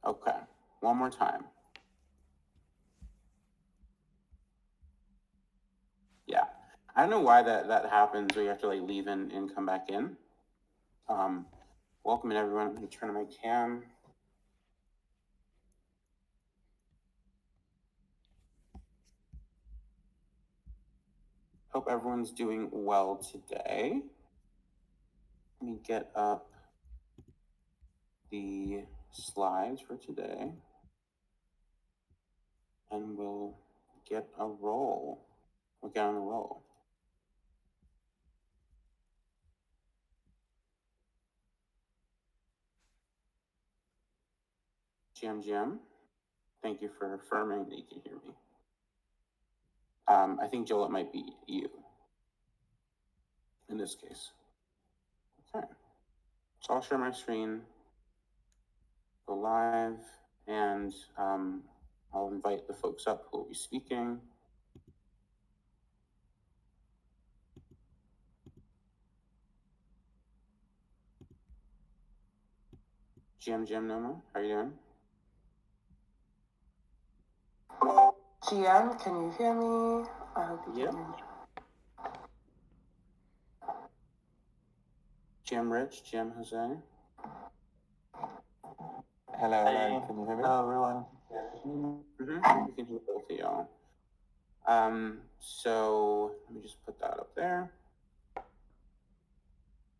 Okay, one more time. Yeah, I don't know why that happens where you have to like leave and come back in. Welcome everyone. I'm gonna turn on my cam. Hope everyone's doing well today. Let me get up the slides for today and we'll get a roll. We'll get on a roll. Jim, thank you for affirming that you can hear me. I think, Joel, it might be you in this case. Okay, so I'll share my screen, go live, and I'll invite the folks up who will be speaking. Jim, Noma, how are you doing? GM, can you hear me? I hope you can hear me. Jim Rich, Jim Jose. Hello, can you hear me? Hello, everyone. We can hear both of y'all. So let me just put that up there.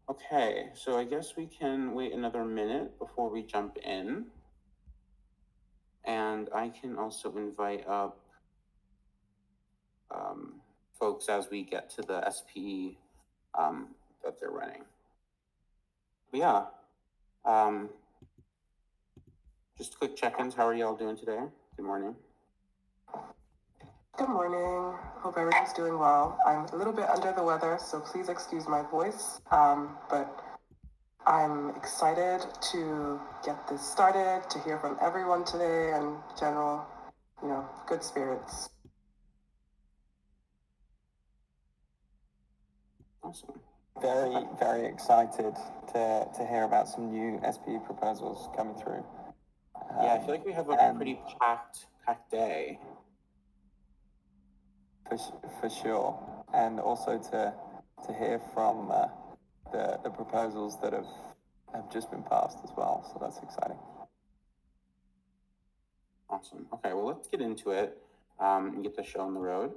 Okay, so I guess we can wait another minute before we jump in. And I can also invite up folks as we get to the SPE that they're running. But yeah, just quick check-ins. How are y'all doing today? Good morning. Good morning. Hope everyone's doing well. I'm a little bit under the weather, so please excuse my voice. But I'm excited to get this started, to hear from everyone today, and general, good spirits. Awesome. Very, very excited to hear about some new SPE proposals coming through. Yeah, I feel like we have a pretty packed day. For sure, and also to hear from the proposals that have just been passed as well. So that's exciting. Awesome. Okay, well, let's get into it and get the show on the road.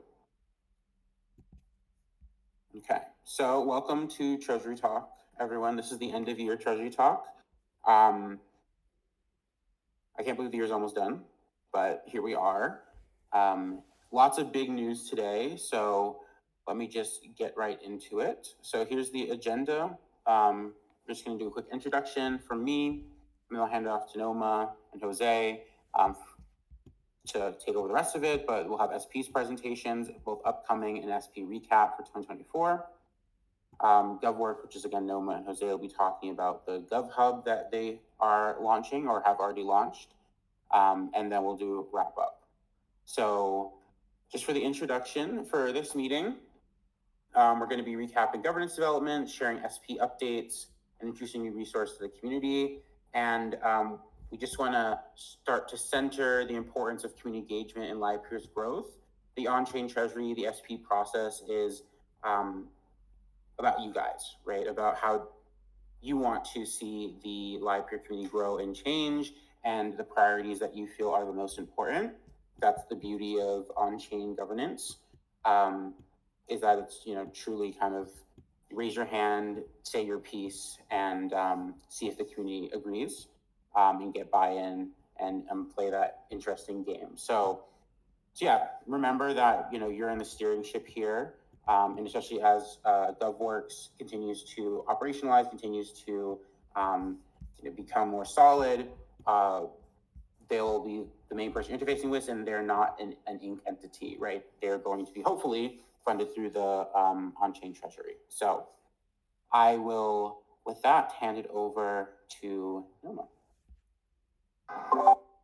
Okay, so welcome to Treasury Talk, everyone. This is the end of year Treasury Talk. I can't believe the year's almost done, but here we are. Lots of big news today, so let me just get right into it. So here's the agenda. I'm just going to do a quick introduction from me, and then I'll hand it off to Noma and Jose to take over the rest of it, but we'll have SP's presentations, both upcoming and SP recap for 2024. GovWork, which is again Noma and Jose will be talking about the GovHub that they are launching or have already launched, and then we'll do a wrap up. So just for the introduction for this meeting, we're going to be recapping governance development, sharing SP updates, and introducing new resources to the community. And we just want to start to center the importance of community engagement in Livepeer's growth. The on-chain treasury, the SP process is about you guys, right? About how you want to see the Livepeer community grow and change, and the priorities that you feel are the most important. That's the beauty of on-chain governance, is that it's truly kind of raise your hand, say your piece, and see if the community agrees, and get buy-in and play that interesting game. So yeah, remember that you're in the steering ship here, and especially as GovWorks continues to operationalize, continues to become more solid, they'll be the main person interfacing with, and they're not an Inc. entity, right? They're going to be hopefully funded through the on-chain treasury. So I will, with that, hand it over to Noma.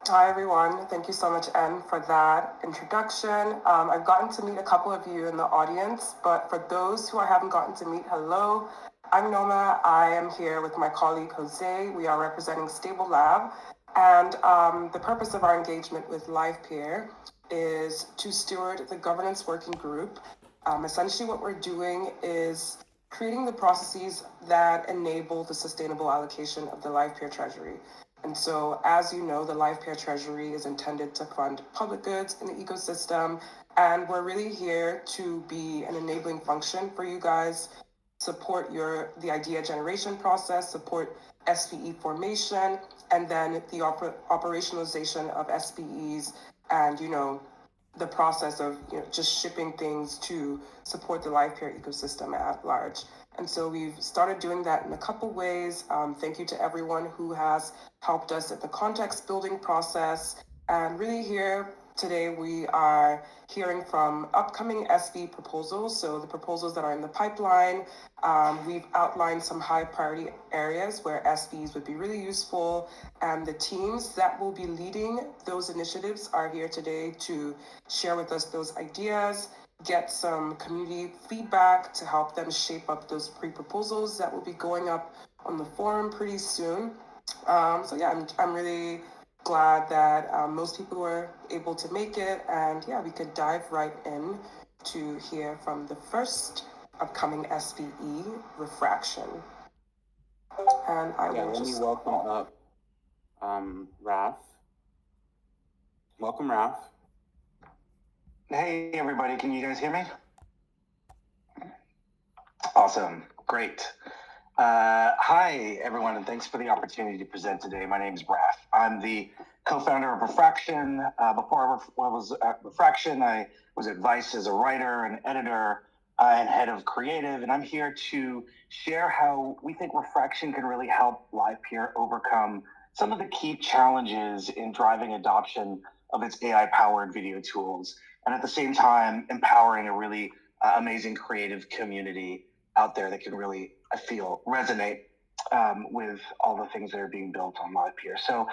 Hi, everyone. Thank you so much, Anne, for that introduction. I've gotten to meet a couple of you in the audience, but for those who I haven't gotten to meet, hello. I'm Noma. I am here with my colleague, Jose. We are representing Stable Lab, And the purpose of our engagement with Livepeer is to steward the governance working group. Essentially, what we're doing is creating the processes that enable the sustainable allocation of the Livepeer Treasury. And so, as you know, the Livepeer Treasury is intended to fund public goods in the ecosystem, and we're really here to be an enabling function for you guys, support the idea generation process, support SPE formation, and then the operationalization of SPEs, and the process of just shipping things to support the Livepeer ecosystem at large. And so we've started doing that in a couple ways. Thank you to everyone who has helped us at the context building process. And really here today we are hearing from upcoming SB proposals. So the proposals that are in the pipeline, we've outlined some high priority areas where SBs would be really useful. And the teams that will be leading those initiatives are here today to share with us those ideas, get some community feedback to help them shape up those pre-proposals that will be going up on the forum pretty soon. So yeah, I'm really glad that most people were able to make it, and yeah, we could dive right in to hear from the first upcoming SPE, Refraction. And I will let me just welcome up Raf. Welcome, Raf. Hey everybody, can you guys hear me? Awesome, great. Hi everyone, and thanks for the opportunity to present today. My name is Raf. I'm the co-founder of Refraction. Before I was at Refraction, I was at Vice as a writer and editor and head of creative, and I'm here to share how we think Refraction can really help Livepeer overcome some of the key challenges in driving adoption of its AI-powered video tools, and at the same time, empowering a really amazing creative community out there that can really, I feel, resonate with all the things that are being built on Livepeer. So,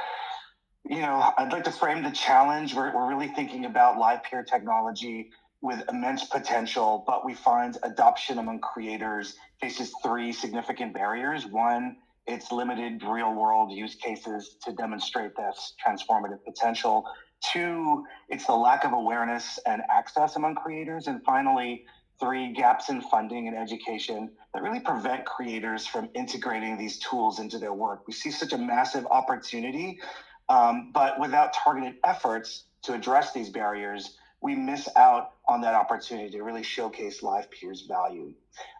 I'd like to frame the challenge. We're really thinking about Livepeer technology with immense potential, but we find adoption among creators faces three significant barriers. One, it's limited real-world use cases to demonstrate this transformative potential. Two, it's the lack of awareness and access among creators. And finally, three, gaps in funding and education that really prevent creators from integrating these tools into their work. We see such a massive opportunity, but without targeted efforts to address these barriers, we miss out on that opportunity to really showcase Livepeer's value.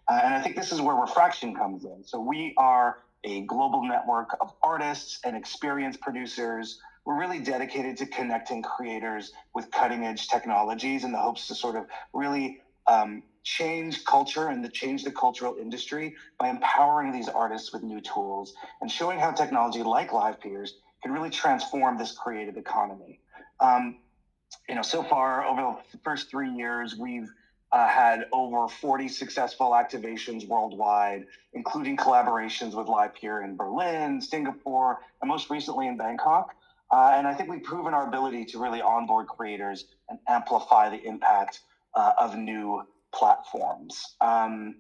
And I think this is where Refraction comes in. So we are a global network of artists and experienced producers. We're really dedicated to connecting creators with cutting-edge technologies in the hopes to sort of really change culture and change the cultural industry by empowering these artists with new tools and showing how technology like Livepeer's can really transform this creative economy. So far, over the first 3 years, we've had over 40 successful activations worldwide, including collaborations with Livepeer in Berlin, Singapore, and most recently in Bangkok. And I think we've proven our ability to really onboard creators and amplify the impact of new platforms. And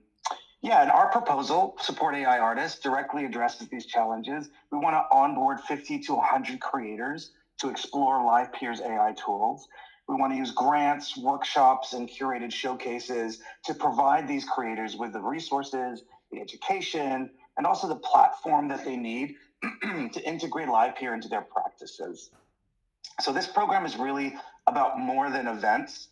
our proposal, Support AI Artists, directly addresses these challenges. We want to onboard 50 to 100 creators to explore Livepeer's AI tools. We want to use grants, workshops, and curated showcases to provide these creators with the resources, the education, and also the platform that they need to integrate Livepeer into their practices. So this program is really about more than events.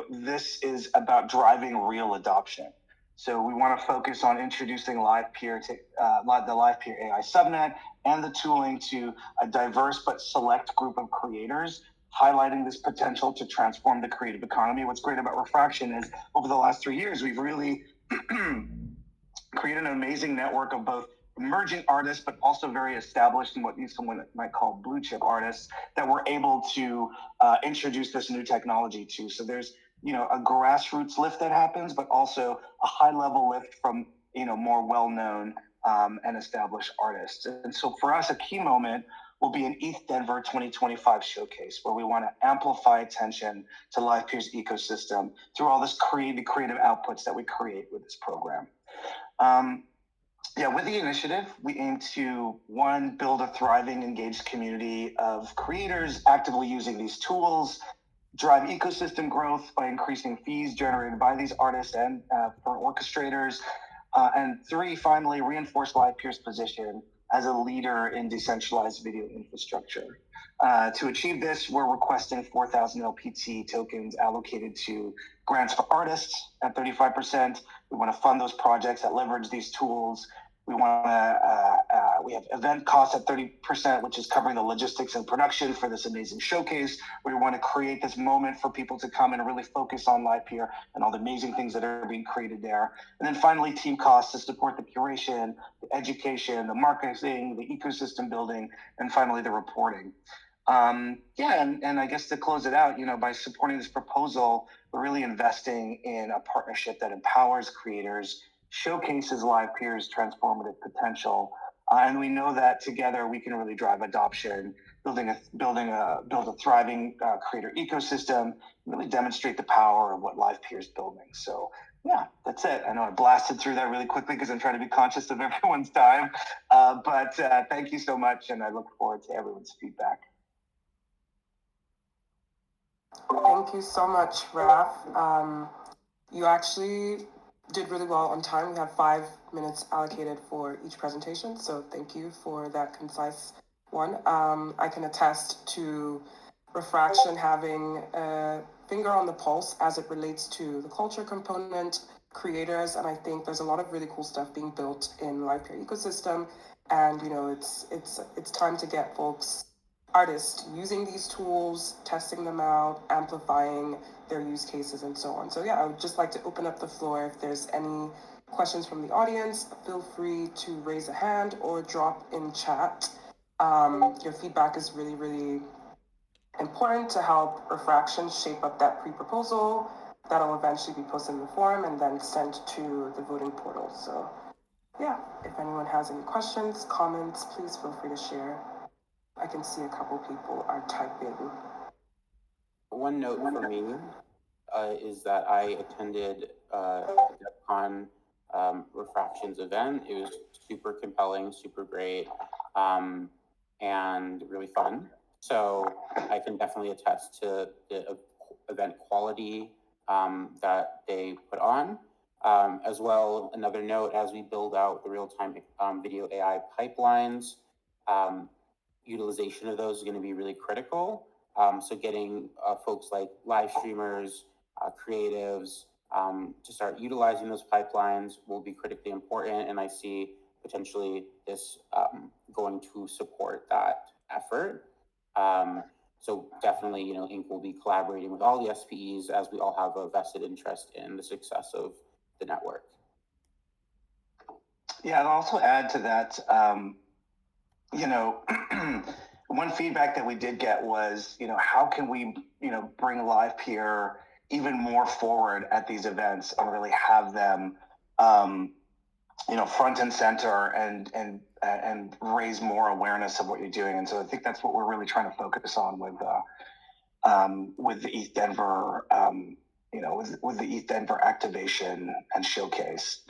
This is about driving real adoption. So we want to focus on introducing Livepeer to the Livepeer AI subnet and the tooling to a diverse but select group of creators, highlighting this potential to transform the creative economy. What's great about Refraction is over the last 3 years, we've really created an amazing network of both emerging artists, but also very established and what someone might call blue chip artists that we're able to introduce this new technology to. So there's a grassroots lift that happens, but also a high level lift from more well-known and established artists. And so for us, a key moment will be an ETH Denver 2025 showcase, where we want to amplify attention to Livepeer's ecosystem through all this creative outputs that we create with this program. Yeah, with the initiative, we aim to, one, build a thriving, engaged community of creators actively using these tools, drive ecosystem growth by increasing fees generated by these artists and for orchestrators, and three, finally, reinforce Livepeer's position as a leader in decentralized video infrastructure. To achieve this, we're requesting 4,000 LPT tokens allocated to grants for artists at 35%. We want to fund those projects that leverage these tools. We have event costs at 30%, which is covering the logistics and production for this amazing showcase. We want to create this moment for people to come and really focus on Livepeer and all the amazing things that are being created there. And then finally, team costs to support the curation, the education, the marketing, the ecosystem building, and finally the reporting. And I guess to close it out, by supporting this proposal, we're really investing in a partnership that empowers creators, showcases Livepeer's transformative potential, and we know that together we can really drive adoption, build a thriving creator ecosystem, really demonstrate the power of what Livepeer is building. So yeah, that's it. I know I blasted through that really quickly because I'm trying to be conscious of everyone's time, but thank you so much, and I look forward to everyone's feedback. Thank you so much, Raf. You actually did really well on time. We have 5 minutes allocated for each presentation, so thank you for that concise one. I can attest to Refraction having a finger on the pulse as it relates to the culture component, creators, and I think there's a lot of really cool stuff being built in Livepeer ecosystem, and it's time to get folks, artists, using these tools, testing them out, amplifying their use cases, and so on. So yeah, I would just like to open up the floor. If there's any questions from the audience, feel free to raise a hand or drop in chat. Your feedback is really, really important to help Refraction shape up that pre-proposal that'll eventually be posted in the forum and then sent to the voting portal. So yeah, if anyone has any questions, comments, please feel free to share. I can see a couple people are typing. One note for me is that I attended DevCon Refraction's event. It was super compelling, super great, and really fun. So I can definitely attest to the event quality that they put on. As well, another note, as we build out the real-time video AI pipelines, utilization of those is going to be really critical. So getting folks like live streamers, creatives, to start utilizing those pipelines will be critically important. And I see potentially this going to support that effort. So definitely, Inc. will be collaborating with all the SPEs as we all have a vested interest in the success of the network. Yeah, I'll also add to that, one feedback that we did get was, how can we, bring Livepeer even more forward at these events and really have them, front and center and raise more awareness of what you're doing. And so I think that's what we're really trying to focus on with the ETH Denver, with the ETH Denver activation and showcase.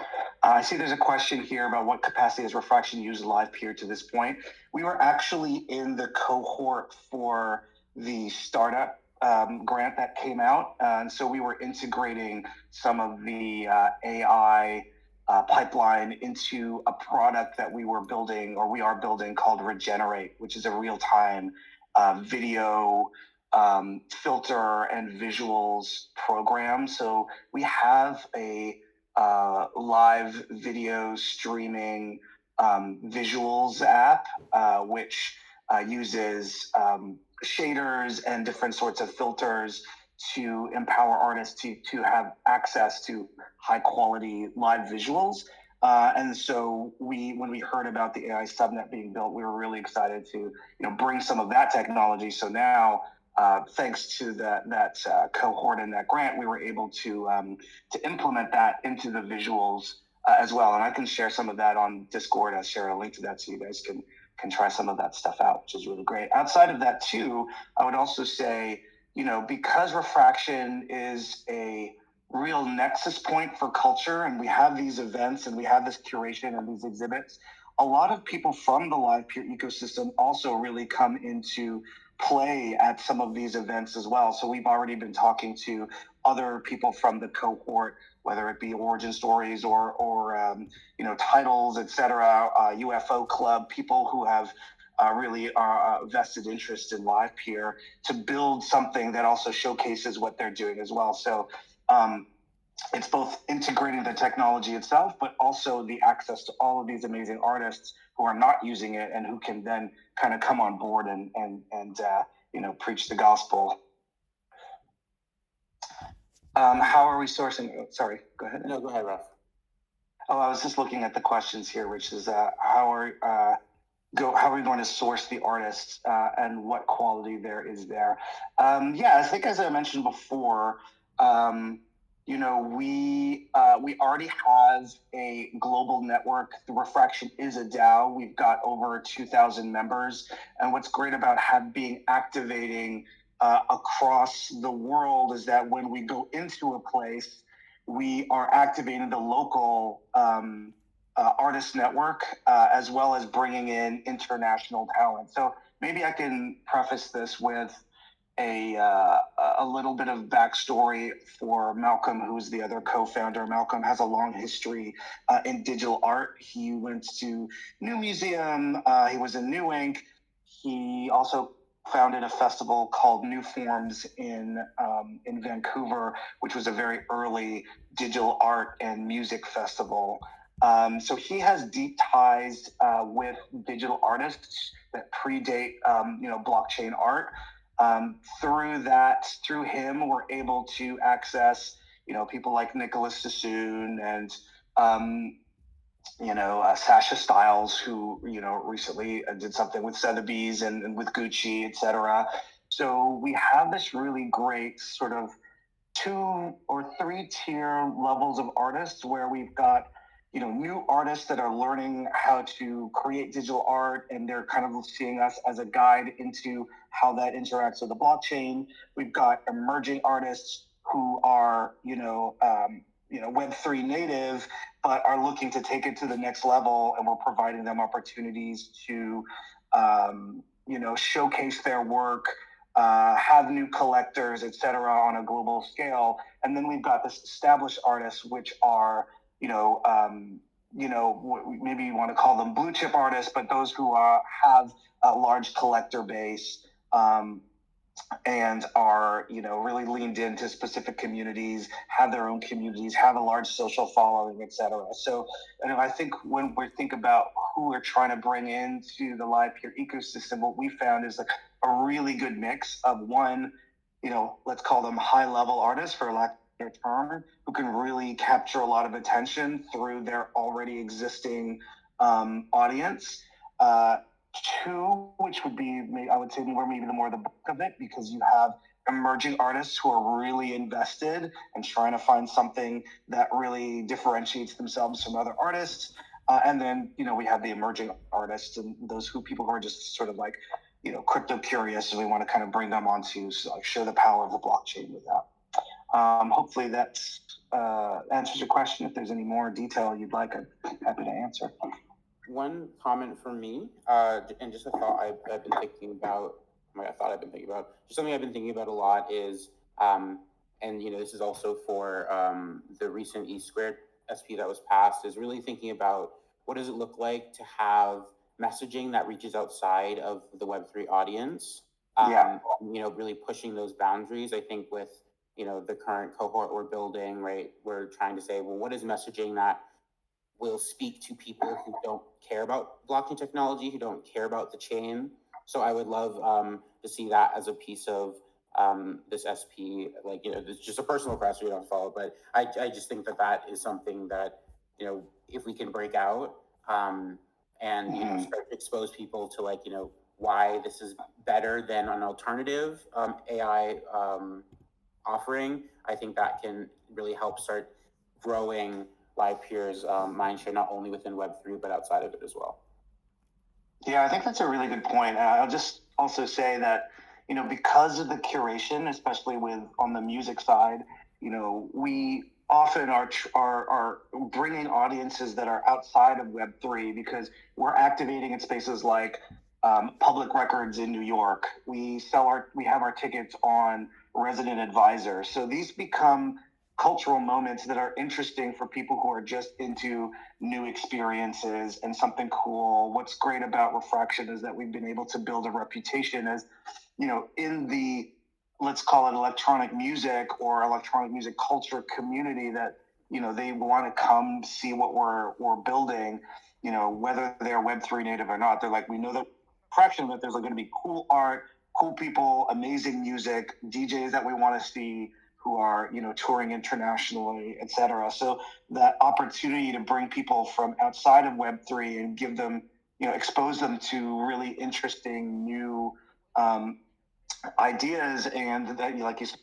I see there's a question here about what capacity has Refraction used Livepeer to this point. We were actually in the cohort for the startup grant that came out. And so we were integrating some of the AI pipeline into a product that we are building called Regenerate, which is a real-time video filter and visuals program. So we have a live video streaming visuals app, which uses shaders and different sorts of filters to empower artists to have access to high quality live visuals. And so when we heard about the AI subnet being built, we were really excited to bring some of that technology. So now, thanks to that cohort and that grant, we were able to implement that into the visuals as well. And I can share some of that on Discord. I'll share a link to that so you guys can try some of that stuff out, which is really great. Outside of that too, I would also say, because Refraction is a real nexus point for culture, and we have these events and we have this curation and these exhibits, a lot of people from the Livepeer ecosystem also really come into play at some of these events as well. So we've already been talking to other people from the cohort, whether it be origin stories or titles, etc., UFO club, people who have really vested interest in Livepeer to build something that also showcases what they're doing as well. So it's both integrating the technology itself, but also the access to all of these amazing artists who are not using it and who can then kind of come on board and preach the gospel. How are we sourcing? Oh, sorry, go ahead. No, go ahead, Raf. Oh, I was just looking at the questions here, which is how are we going to source the artists and what quality there is there? I think as I mentioned before, we already have a global network. The Refraction is a DAO. We've got over 2,000 members, and what's great about being activating across the world is that when we go into a place, we are activating the local artist network, as well as bringing in international talent. So maybe I can preface this with a little bit of backstory for Malcolm, who's the other co-founder. Malcolm has a long history in digital art. He went to New Museum. He was in New Ink. He also founded a festival called New Forms in Vancouver, which was a very early digital art and music festival. So he has deep ties with digital artists that predate, blockchain art. Through him, we're able to access, people like Nicholas Sassoon and, Sasha Styles, who, recently did something with Sotheby's and with Gucci, etc. So we have this really great sort of 2 or 3 tier levels of artists where we've got, new artists that are learning how to create digital art, and they're kind of seeing us as a guide into how that interacts with the blockchain. We've got emerging artists who are, Web3 native, but are looking to take it to the next level, and we're providing them opportunities to, showcase their work, have new collectors, etc., on a global scale. And then we've got this established artists, which are, maybe you want to call them blue chip artists, but those who have a large collector base, and are, really leaned into specific communities, have their own communities, have a large social following, etc. So, I think when we think about who we're trying to bring into the Livepeer ecosystem, what we found is like a really good mix of one, let's call them high level artists, for lack of a term, who can really capture a lot of attention through their already existing audience. 2, which would be, I would say, maybe the bulk of it, because you have emerging artists who are really invested and trying to find something that really differentiates themselves from other artists. And then, we have the emerging artists and those people who are just sort of like, crypto curious, and we want to kind of bring them onto, show the power of the blockchain with that. Hopefully that answers your question. If there's any more detail you'd like, I'm happy to answer. One comment from me, and just a thought I've been thinking about. Just something I've been thinking about a lot is, and this is also for the recent E Squared SP that was passed, is really thinking about what does it look like to have messaging that reaches outside of the Web3 audience. Really pushing those boundaries. I think with the current cohort we're building, right, we're trying to say, well, what is messaging that will speak to people who don't care about blockchain technology, who don't care about the chain. So I would love to see that as a piece of this SP. Like, it's just a personal request, we don't follow, but I just think that is something that, if we can break out and, start to expose people to, like, why this is better than an alternative AI offering, I think that can really help start growing Livepeer's mindshare, not only within Web3, but outside of it as well. Yeah, I think that's a really good point. I'll just also say that, because of the curation, especially on the music side, we often are bringing audiences that are outside of Web3 because we're activating in spaces like public records in New York. We have our tickets on Resident Advisor. So these become cultural moments that are interesting for people who are just into new experiences and something cool. What's great about Refraction is that we've been able to build a reputation as, in the, let's call it electronic music or electronic music culture community, that they want to come see what we're building, whether they're Web3 native or not. They're like, we know that fraction that there's going to be cool art, cool people, amazing music, DJs that we want to see who are touring internationally, etc. So that opportunity to bring people from outside of Web3 and give them, expose them to really interesting new ideas, and that, like you said,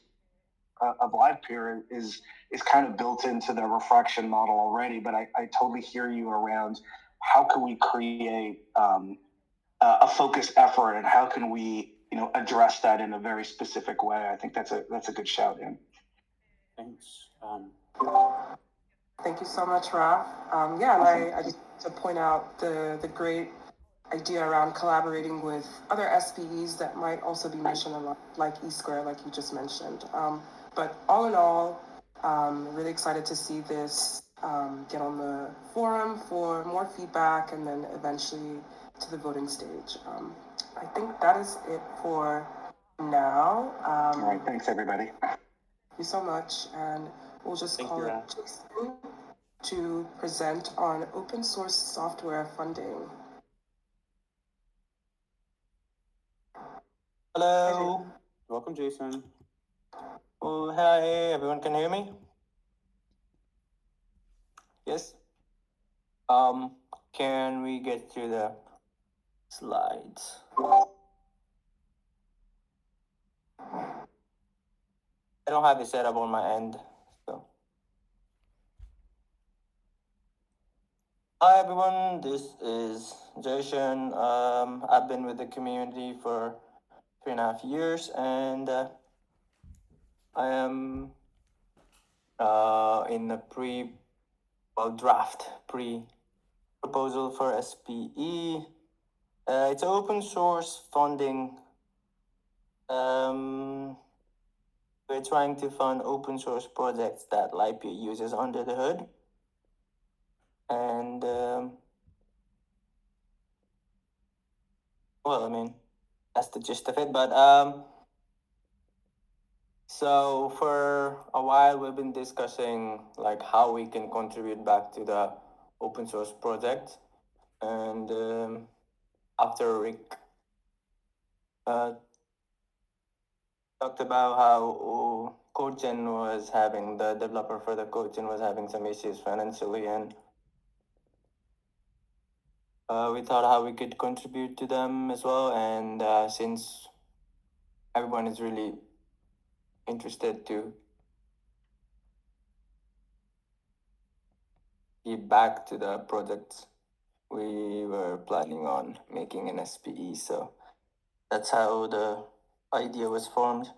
of Livepeer is kind of built into the Refraction model already. But I totally hear you around how can we create a focused effort, and how can we address that in a very specific way. I think that's a good shout in. Thanks. Thank you so much, Raf. Yeah, and I just to point out the great idea around collaborating with other SPEs that might also be mission aligned, like eSquare, like you just mentioned. But all in all, really excited to see this get on the forum for more feedback and then eventually to the voting stage. I think that is it for now. All right, thanks everybody. Thank you so much, and we'll just Thank call you, it Raf. Jason to present on open source software funding. Hello. Welcome, Jason. Oh, hi, everyone can hear me? Yes? Can we get to the slides? I don't have it set up on my end, so. Hi, everyone, this is Jason. I've been with the community for 3.5 years, and I am in the draft proposal for SPE. It's open source funding. We're trying to fund open source projects that Livepeer uses under the hood. And, well, I mean, that's the gist of it. But, so for a while, we've been discussing like how we can contribute back to the open source project. And after Rick talked about how CodeGen was having, the developer for the CodeGen was having some issues financially, and we thought how we could contribute to them as well. And since everyone is really interested to give back to the project, we were planning on making an SPE. So that's how the idea was formed.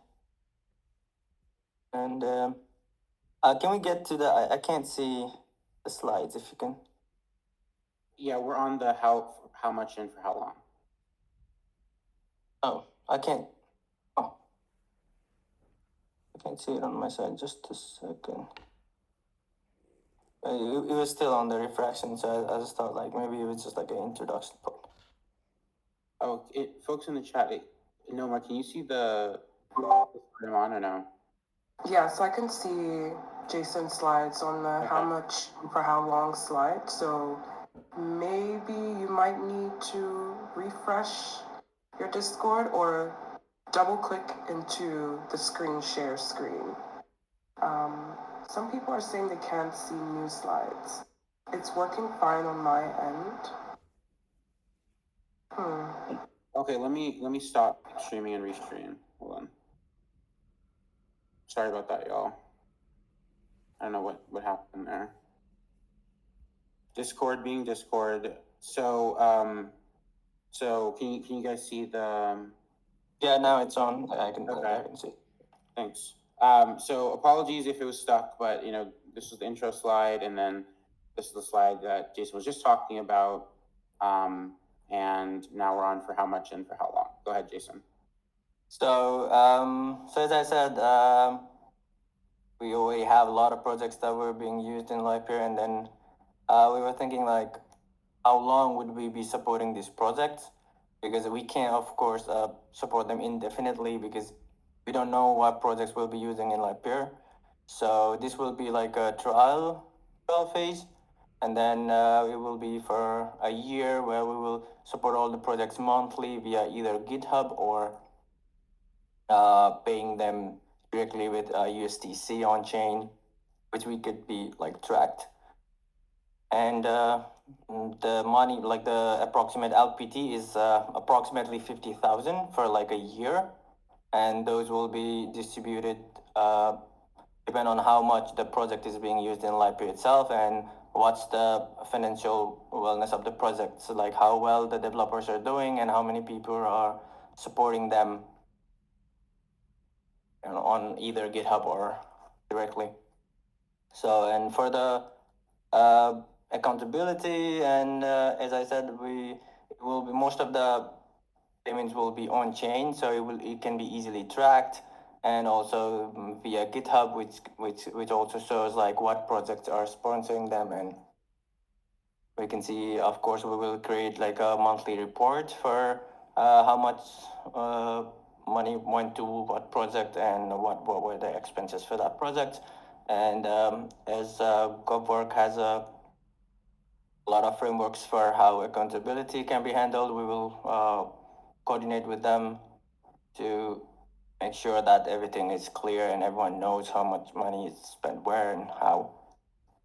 And can we get to the, I can't see the slides, if you can. Yeah, we're on the how much and for how long. Oh, I can't see it on my side. Just a second. It was still on the refraction, so I just thought like maybe it was just like an introduction part. Oh, folks in the chat, Noma, can you see the I'm on or no? Yeah, so I can see Jason's slides on the Okay. how much for how long slide. So maybe you might need to refresh your Discord or double click into the screen share screen. Some people are saying they can't see new slides. It's working fine on my end. Okay, let me stop streaming and restream. Hold on. Sorry about that, y'all. I don't know what happened there. Discord being Discord. So so can you guys see the Yeah, now it's on. I can Okay. see. Thanks. So apologies if it was stuck, but this was the intro slide, and then this is the slide that Jason was just talking about. And now we're on for how much and for how long. Go ahead, Jason. So, so as I said, we already have a lot of projects that were being used in Livepeer, and then we were thinking like, how long would we be supporting these projects? Because we can't, of course, support them indefinitely because we don't know what projects we'll be using in Livepeer. So this will be like a trial phase, and then it will be for a year where we will support all the projects monthly via either GitHub or paying them directly with USDC on chain, which we could be like tracked. And the money, like the approximate LPT is approximately 50,000 for like a year, and those will be distributed depend on how much the project is being used in Livepeer itself and what's the financial wellness of the project. So like how well the developers are doing and how many people are supporting them on either GitHub or directly. So, and for the accountability, and as I said, it will be most of the payments will be on chain, so it can be easily tracked, and also via GitHub, which also shows like what projects are sponsoring them, and we can see, of course, we will create like a monthly report for how much money went to what project and what were the expenses for that project. And as GovWork has a lot of frameworks for how accountability can be handled, we will coordinate with them to make sure that everything is clear and everyone knows how much money is spent where and how.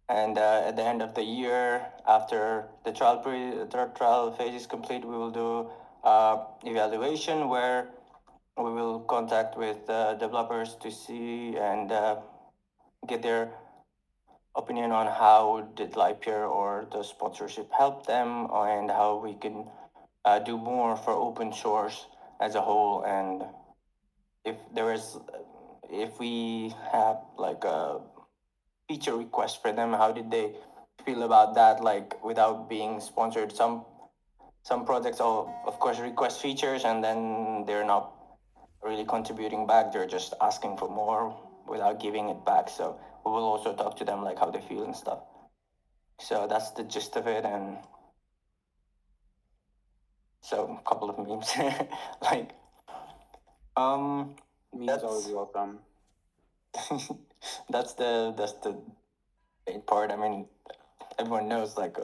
And at the end of the year, after the trial phase is complete, we will do evaluation where we will contact with developers to see and get their opinion on how did Livepeer or the sponsorship help them and how we can do more for open source as a whole. And if we have like a feature request for them, how did they feel about that, like without being sponsored? Some projects of course request features and then they're not really contributing back, they're just asking for more without giving it back. So we will also talk to them like how they feel and stuff. So that's the gist of it. And so a couple of memes like Memes always welcome. that's the main part. I mean, everyone knows like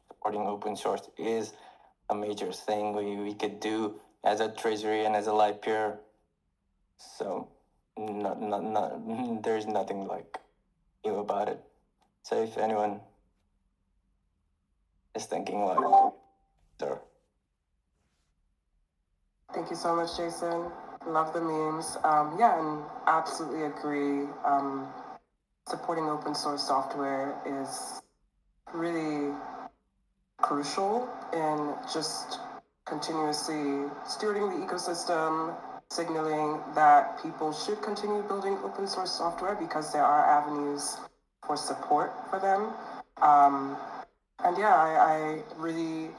supporting open source is a major thing we could do as a treasury and as a Livepeer. So there's nothing like new about it. So if anyone is thinking like, sure. Thank you so much, Jason. Love the memes. Yeah, and absolutely agree. Supporting open source software is really crucial in just continuously stewarding the ecosystem, signaling that people should continue building open source software because there are avenues for support for them. And yeah, I really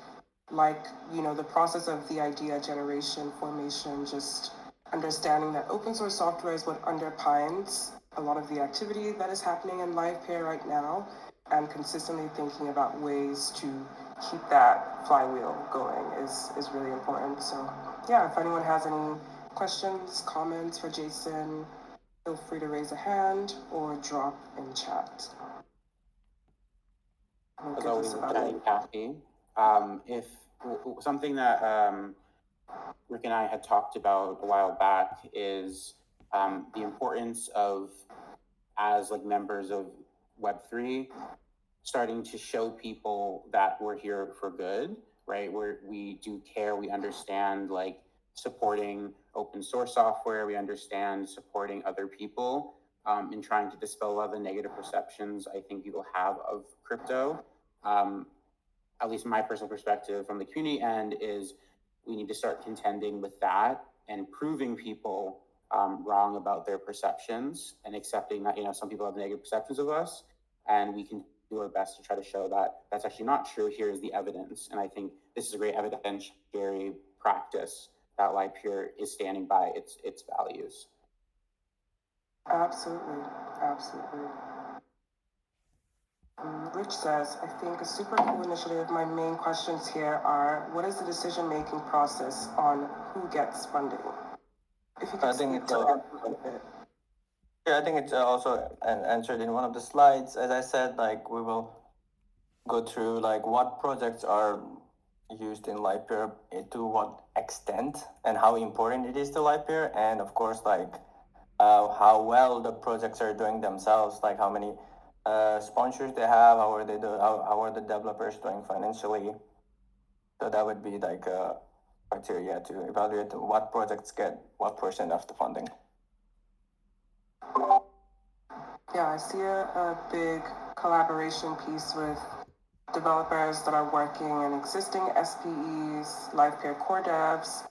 like, the process of the idea generation, formation, just understanding that open source software is what underpins a lot of the activity that is happening in Livepeer right now, and consistently thinking about ways to keep that flywheel going is really important. So yeah, if anyone has any questions, comments for Jason, feel free to raise a hand or drop in chat. As always, chatting Kathy. If something that Rick and I had talked about a while back is the importance of, as like members of Web3, starting to show people that we're here for good, right? We do care, we understand like supporting open source software, we understand supporting other people in trying to dispel a lot of the negative perceptions I think people have of crypto. At least my personal perspective from the community end is we need to start contending with that and proving people wrong about their perceptions and accepting that, some people have negative perceptions of us, and we can do our best to try to show that that's actually not true. Here is the evidence. And I think this is a great evidentiary practice that Livepeer is standing by its values. Absolutely, absolutely. Rich says, I think a super cool initiative. My main questions here are, what is the decision-making process on who gets funding? If you could speak to that a little bit. Yeah, I think it's also answered in one of the slides. As I said, like we will go through like what projects are used in Livepeer, to what extent, and how important it is to Livepeer, and of course like how well the projects are doing themselves, like how many sponsors they have, how are they how are the developers doing financially. So that would be like a criteria to evaluate what projects get what percent of the funding. Yeah, I see a big collaboration piece with developers that are working in existing SPEs, Livepeer core devs,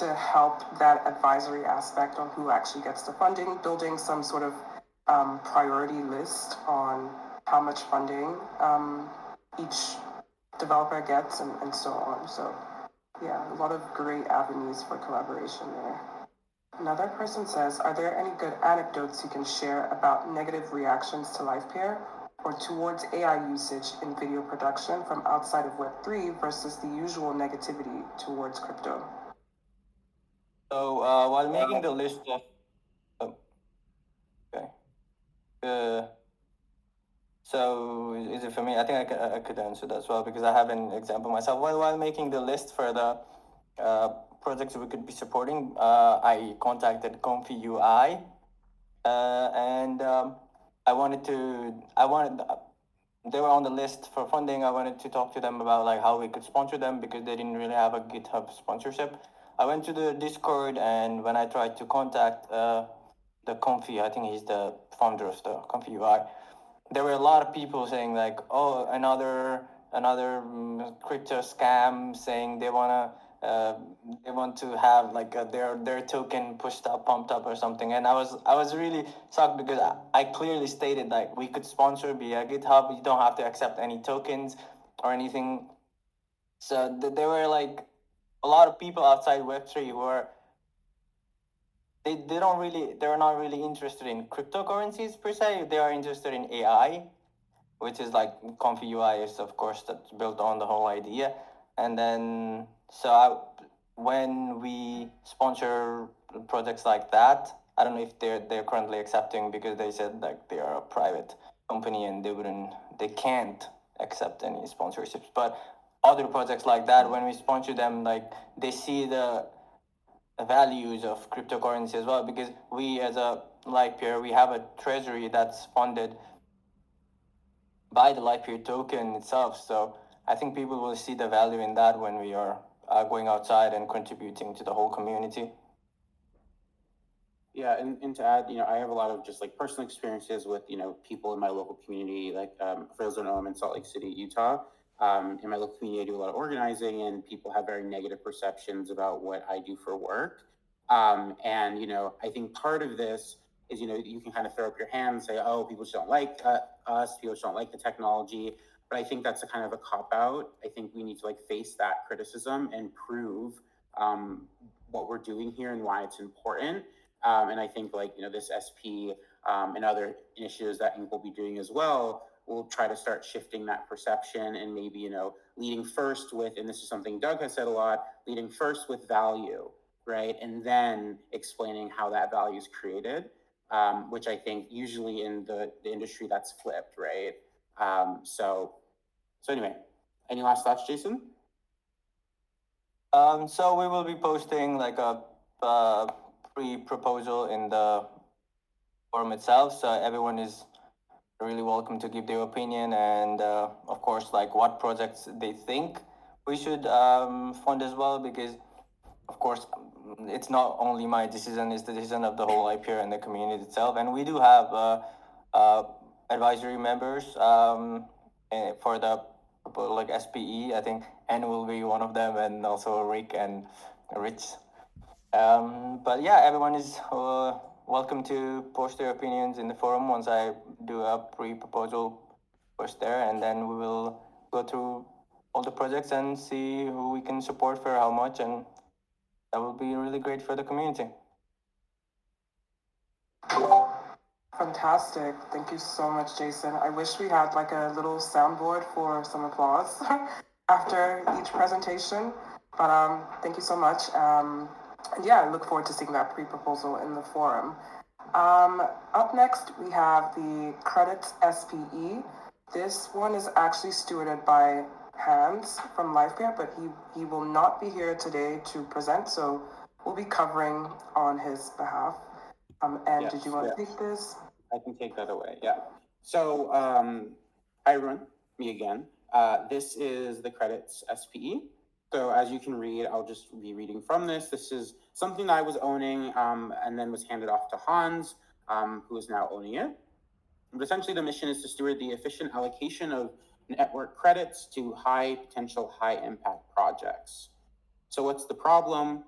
to help that advisory aspect on who actually gets the funding, building some sort of priority list on how much funding each developer gets and so on. So yeah, a lot of great avenues for collaboration there. Another person says, are there any good anecdotes you can share about negative reactions to Livepeer or towards AI usage in video production from outside of Web3 versus the usual negativity towards crypto? So while making the list of okay. So is it for me? I think I could answer that as well because I have an example myself. While making the list for the projects we could be supporting, I contacted Comfy UI, and I wanted they were on the list for funding. I wanted to talk to them about like how we could sponsor them because they didn't really have a GitHub sponsorship. I went to the Discord, and when I tried to contact the Comfy, I think he's the founder of the Comfy UI, there were a lot of people saying like, oh, another crypto scam, saying they want to have like their token pushed up, pumped up or something. And I was really shocked because I clearly stated like we could sponsor via GitHub. You don't have to accept any tokens or anything. So there were like a lot of people outside Web3 who are they're not really interested in cryptocurrencies per se. They are interested in AI, which is like Comfy UI is of course that's built on the whole idea. And then when we sponsor projects like that, I don't know if they're currently accepting because they said like they are a private company and they can't accept any sponsorships. But other projects like that, when we sponsor them, like they see the values of cryptocurrency as well, because we as a Livepeer, we have a treasury that's funded by the Livepeer token itself. So I think people will see the value in that when we are going outside and contributing to the whole community. Yeah, and to add, I have a lot of just like personal experiences with, people in my local community. Like, for those who don't know, I'm in Salt Lake City, Utah. In my local community, I do a lot of organizing, and people have very negative perceptions about what I do for work. And, I think part of this is, you can kind of throw up your hands and say, oh, people just don't like us, people just don't like the technology. But I think that's a kind of a cop out. I think we need to like face that criticism and prove what we're doing here and why it's important. And I think like, this SP and other initiatives that Inc. will be doing as well will try to start shifting that perception and maybe, leading first with, and this is something Doug has said a lot, leading first with value, right? And then explaining how that value is created, which I think usually in the industry that's flipped, right? So anyway, any last thoughts, Jason? So we will be posting like a pre-proposal in the forum itself. So everyone is really welcome to give their opinion and of course like what projects they think we should fund as well, because of course it's not only my decision, it's the decision of the whole Livepeer and the community itself. And we do have advisory members for the like SPE. I think N will be one of them, and also Rick and Rich. But yeah, everyone is welcome to post their opinions in the forum once I do a pre-proposal post there, and then we will go through all the projects and see who we can support for how much, and that will be really great for the community. Fantastic. Thank you so much, Jason. I wish we had like a little soundboard for some applause after each presentation. But thank you so much. And yeah, I look forward to seeing that pre-proposal in the forum. Up next, we have the credits SPE. This one is actually stewarded by Hans from Livepeer, but he will not be here today to present, so we'll be covering on his behalf. And Yes, did you want to take this? I can take that away. Yeah. So, hi everyone, me again. This is the credits SPE. So as you can read, I'll just be reading from this. This is something that I was owning and then was handed off to Hans, who is now owning it. But essentially the mission is to steward the efficient allocation of network credits to high potential, high impact projects. So what's the problem?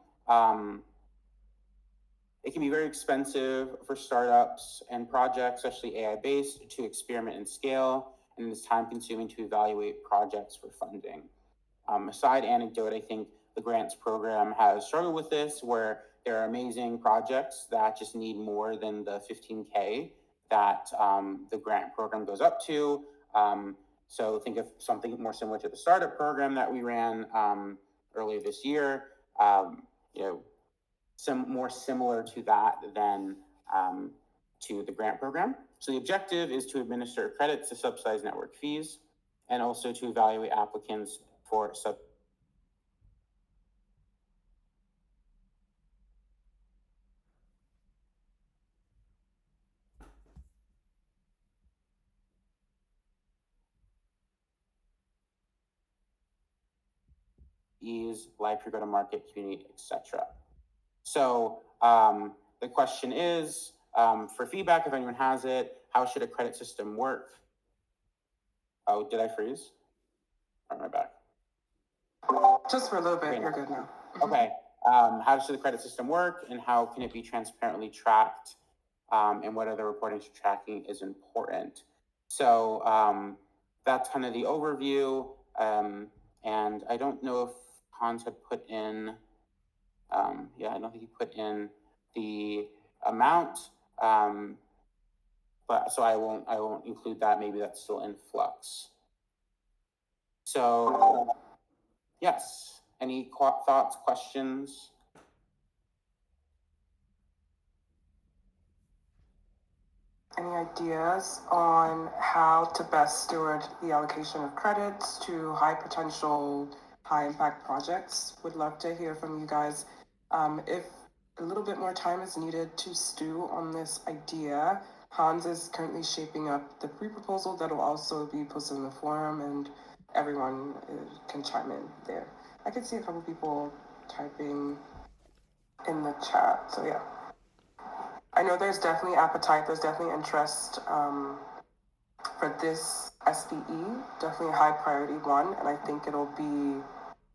It can be very expensive for startups and projects, especially AI-based, to experiment and scale, and it's time-consuming to evaluate projects for funding. A side anecdote, I think the grants program has struggled with this, where there are amazing projects that just need more than the 15K that the grant program goes up to. So think of something more similar to the startup program that we ran earlier this year. You know, more similar to that than to the grant program. So the objective is to administer credits to subsidized network fees and also to evaluate applicants for SPEs, Livepeer go-to-market, community, etc. So the question is, for feedback, if anyone has it, how should a credit system work? Oh, did I freeze? Or am I back? Just for a little bit, Okay, you're good now. Okay. How should the credit system work and how can it be transparently tracked? And what other reporting to tracking is important? So that's kind of the overview. And I don't know if Hans had put in, yeah, I don't think he put in the amount. But so I won't include that. Maybe that's still in flux. So yes, any thoughts, questions? Any ideas on how to best steward the allocation of credits to high potential, high impact projects? Would love to hear from you guys. If a little bit more time is needed to stew on this idea, Hans is currently shaping up the pre-proposal that will also be posted in the forum, and everyone can chime in there. I can see a couple people typing in the chat, so yeah. I know there's definitely appetite, there's definitely interest for this SPE, definitely a high priority one, and I think it'll be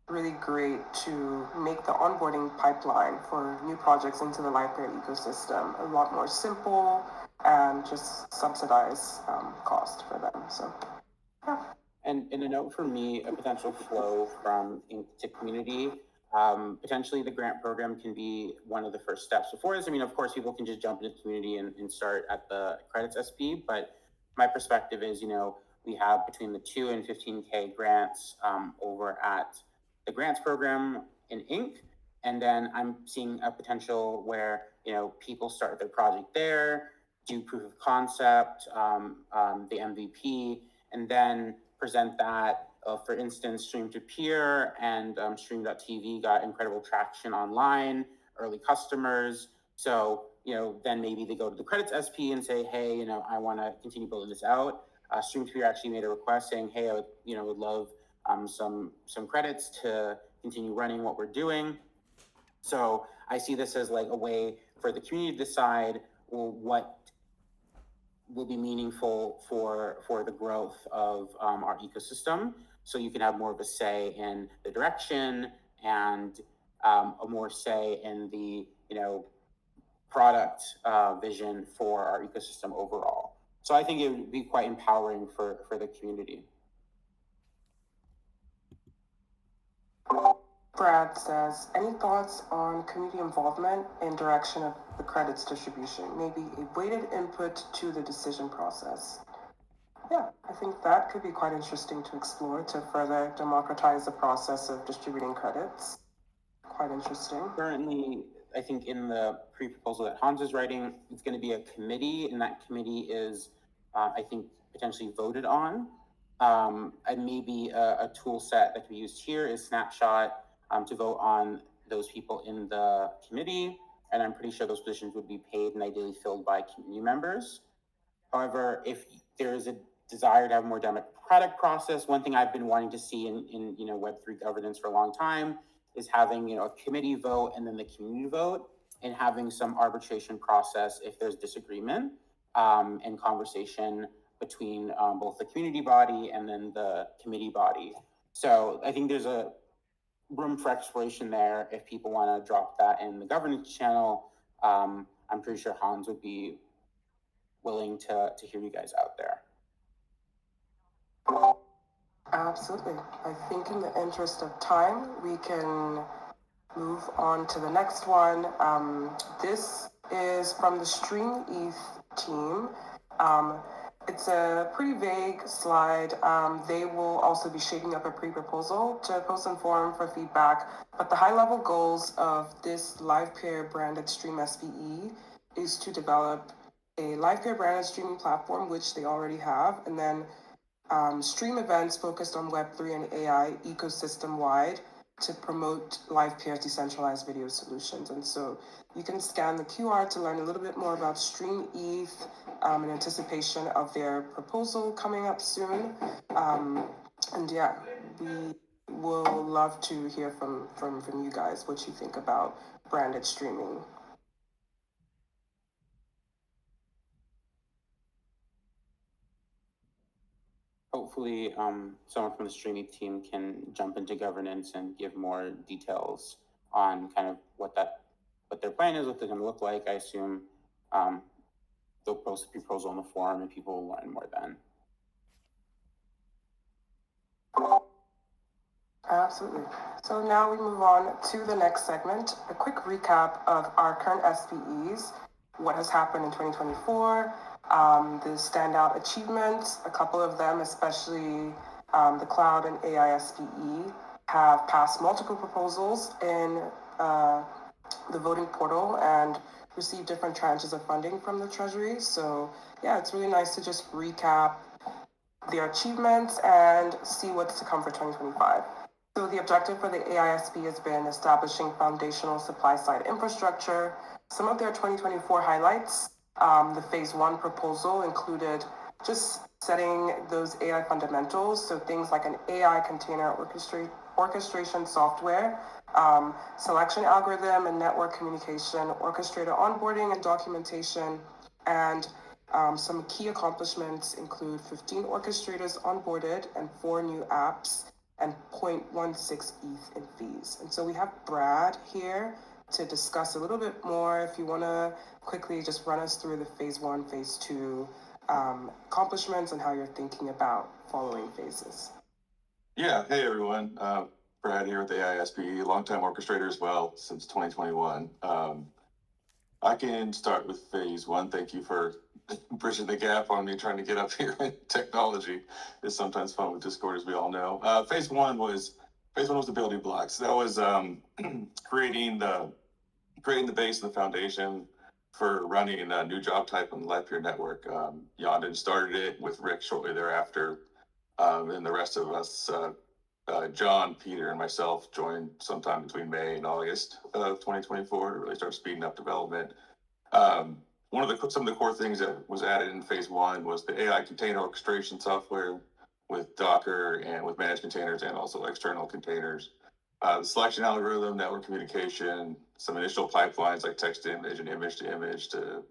really great to make the onboarding pipeline for new projects into the Livepeer ecosystem a lot more simple and just subsidize cost for them. So, yeah. And a note for me, a potential flow from Inc. to community. Potentially the grant program can be one of the first steps. Before this, I mean, of course, people can just jump into community and start at the credits SP, but my perspective is, you know, we have between the 2 and 15K grants over at the grants program in Inc. And then I'm seeing a potential where, you know, people start their project there, do proof of concept, the MVP, and then present that. For instance, Stream to Peer and Stream.tv got incredible traction online, early customers. So, you know, then maybe they go to the credits SP and say, hey, you know, I want to continue building this out. Stream to Peer actually made a request saying, hey, I would, you know, would love some credits to continue running what we're doing. So I see this as like a way for the community to decide, well, what will be meaningful for the growth of our ecosystem. So you can have more of a say in the direction and a more say in the, product vision for our ecosystem overall. So I think it would be quite empowering for the community. Brad says, any thoughts on community involvement in direction of the credits distribution? Maybe a weighted input to the decision process. Yeah, I think that could be quite interesting to explore to further democratize the process of distributing credits. Quite interesting. Currently, I think in the pre-proposal that Hans is writing, it's going to be a committee, and that committee is, I think, potentially voted on. And maybe a tool set that can be used here is Snapshot to vote on those people in the committee. And I'm pretty sure those positions would be paid and ideally filled by community members. However, if there is a desire to have a more democratic process, one thing I've been wanting to see in Web3 governance for a long time is having a committee vote and then the community vote, and having some arbitration process if there's disagreement and conversation between both the community body and then the committee body. So I think there's a room for exploration there if people want to drop that in the governance channel. I'm pretty sure Hans would be willing to hear you guys out there. Absolutely. I think in the interest of time, we can move on to the next one. This is from the Stream ETH team. It's a pretty vague slide. They will also be shaping up a pre-proposal to post and forum for feedback. But the high-level goals of this Livepeer branded Stream SPE is to develop a Livepeer branded streaming platform, which they already have, and then stream events focused on Web3 and AI ecosystem-wide to promote Livepeer's decentralized video solutions. And so you can scan the QR to learn a little bit more about Stream ETH in anticipation of their proposal coming up soon. And yeah, we will love to hear from you guys what you think about branded streaming. Hopefully, someone from the streaming team can jump into governance and give more details on kind of what their plan is, what they're going to look like. I assume they'll post a proposal on the forum and people will learn more then. Absolutely. So now we move on to the next segment, a quick recap of our current SPEs, what has happened in 2024, the standout achievements. A couple of them, especially the cloud and AI SPE, have passed multiple proposals in the voting portal and received different tranches of funding from the Treasury. So yeah, it's really nice to just recap their achievements and see what's to come for 2025. So the objective for the AISP has been establishing foundational supply-side infrastructure. Some of their 2024 highlights, the phase 1 proposal included just setting those AI fundamentals, so things like an AI container orchestration software, selection algorithm and network communication, orchestrator onboarding and documentation, and some key accomplishments include 15 orchestrators onboarded and 4 new apps and 0.16 ETH in fees. And so we have Brad here to discuss a little bit more. If you want to quickly just run us through the phase 1, phase 2 accomplishments and how you're thinking about following phases. Yeah, hey everyone. Brad here with AISPE, longtime orchestrator as well since 2021. I can start with phase 1. Thank you for bridging the gap on me trying to get up here in technology. It's sometimes fun with Discord, as we all know. Phase one was the building blocks. That was creating the base and the foundation for running a new job type on the Livepeer network. Yondon started it with Rick shortly thereafter, and the rest of us, John, Peter, and myself joined sometime between May and August of 2024 to really start speeding up development. Some of the core things that was added in phase 1 was the AI container orchestration software with Docker and with managed containers and also external containers. The selection algorithm, network communication, some initial pipelines like text to image and image to image to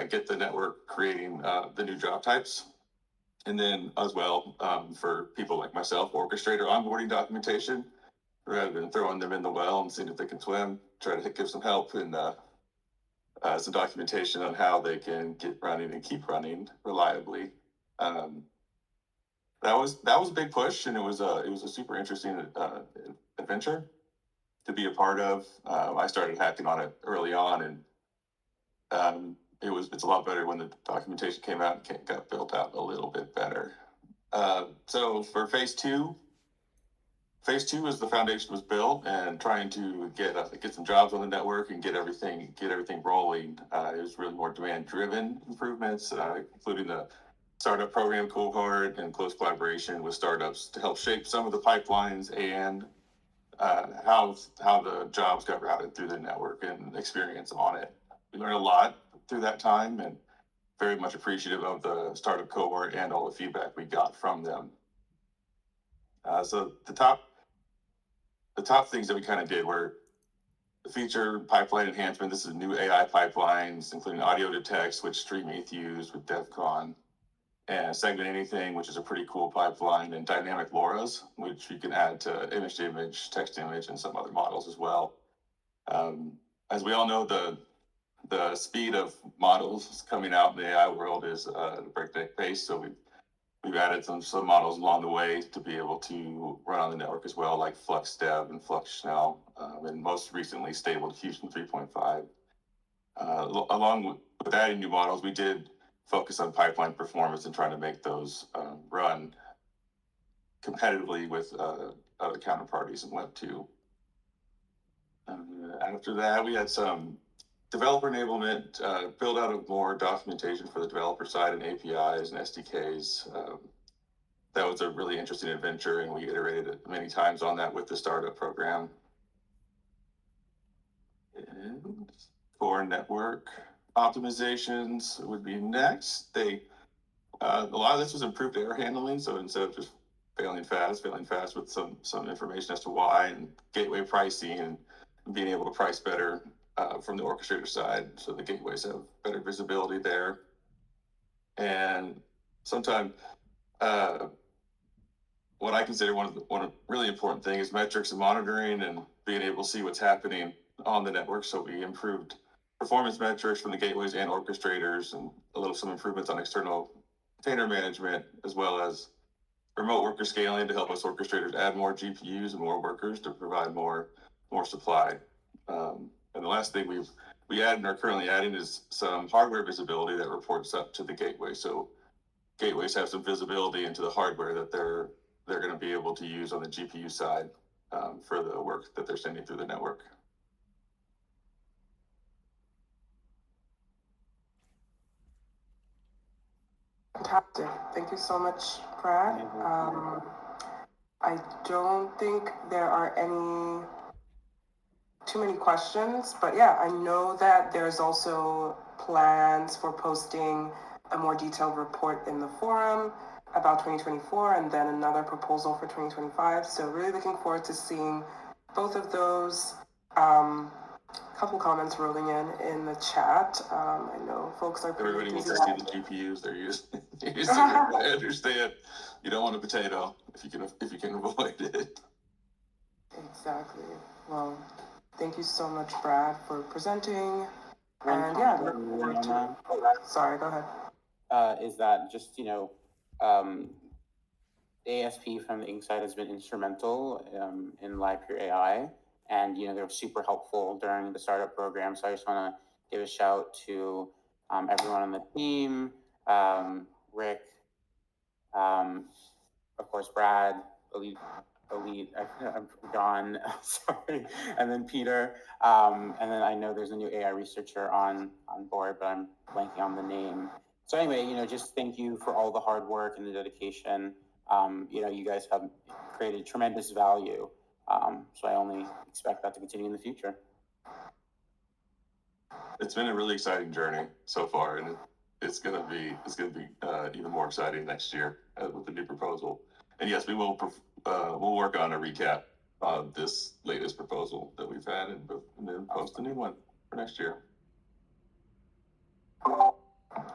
get the network creating the new job types. And then as well, for people like myself, orchestrator onboarding documentation, rather than throwing them in the well and seeing if they can swim, try to give some help and some documentation on how they can get running and keep running reliably. That was a big push, and it was a super interesting adventure to be a part of. I started hacking on it early on, and it's a lot better when the documentation came out and got built out a little bit better. So for phase two is the foundation was built and trying to get some jobs on the network and get everything rolling. It was really more demand driven improvements, including the startup program cohort and close collaboration with startups to help shape some of the pipelines and how the jobs got routed through the network and experience on it. We learned a lot through that time and very much appreciative of the startup cohort and all the feedback we got from them. So the top things that we kind of did were the feature pipeline enhancement. This is new AI pipelines, including audio to text, which StreamETH used with DevCon, and segment anything, which is a pretty cool pipeline, and dynamic LoRa's, which you can add to image, text to image, and some other models as well. As we all know, the speed of models coming out in the AI world is at a breakneck pace. So we've added some models along the way to be able to run on the network as well, like FluxDev and FluxSnell, and most recently Stable Diffusion 3.5. Along with adding new models, we did focus on pipeline performance and trying to make those run competitively with other counterparties in Web 2. After that, we had some developer enablement, build out of more documentation for the developer side and APIs and SDKs. That was a really interesting adventure, and we iterated it many times on that with the startup program. And core network optimizations would be next. A lot of this was improved error handling, so instead of just failing fast with some information as to why, and gateway pricing and being able to price better from the orchestrator side, so the gateways have better visibility there. And sometimes what I consider one of the really important thing is metrics and monitoring and being able to see what's happening on the network. So we improved performance metrics from the gateways and orchestrators, and some improvements on external container management, as well as remote worker scaling to help us orchestrators add more GPUs and more workers to provide more supply. And the last thing we added and are currently adding is some hardware visibility that reports up to the gateway. So gateways have some visibility into the hardware that they're going to be able to use on the GPU side for the work that they're sending through the network. Fantastic. Thank you so much, Brad. I don't think there are too many questions, but yeah, I know that there's also plans for posting a more detailed report in the forum about 2024 and then another proposal for 2025. So really looking forward to seeing both of those. Couple comments rolling in the chat. I know folks are pretty Everybody wants to see the GPUs they're using. I understand. You don't want a potato if you can avoid it. Exactly. Well, thank you so much, Brad, for presenting. And yeah, look forward to. Sorry, go ahead. Is that just ASP from the Inkside has been instrumental in Livepeer AI, and they were super helpful during the startup program. So I just want to give a shout to everyone on the team, Rick, of course Brad, Elite, John, sorry, and then Peter, and then I know there's a new AI researcher on board, but I'm blanking on the name. So anyway, just thank you for all the hard work and the dedication. You guys have created tremendous value. So I only expect that to continue in the future. It's been a really exciting journey so far, and it's gonna be even more exciting next year with the new proposal. And yes, we'll work on a recap of this latest proposal that we've had, and then post a new one for next year.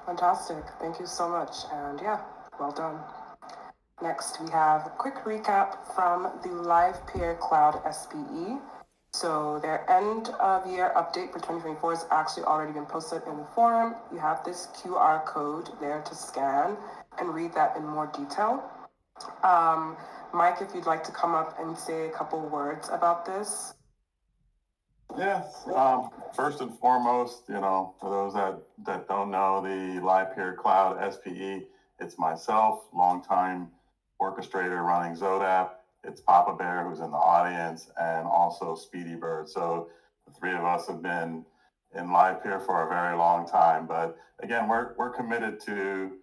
Fantastic. Thank you so much. And yeah, well done. Next, we have a quick recap from the Livepeer Cloud SPE. So their end of year update for 2024 has actually already been posted in the forum. You have this QR code there to scan and read that in more detail. Mike, if you'd like to come up and say a couple words about this. Yes. First and foremost, for those that don't know, the Livepeer Cloud SPE, it's myself, longtime orchestrator running Zodap. It's Papa Bear, who's in the audience, and also Speedy Bird. So the three of us have been in Livepeer for a very long time. But again, we're committed to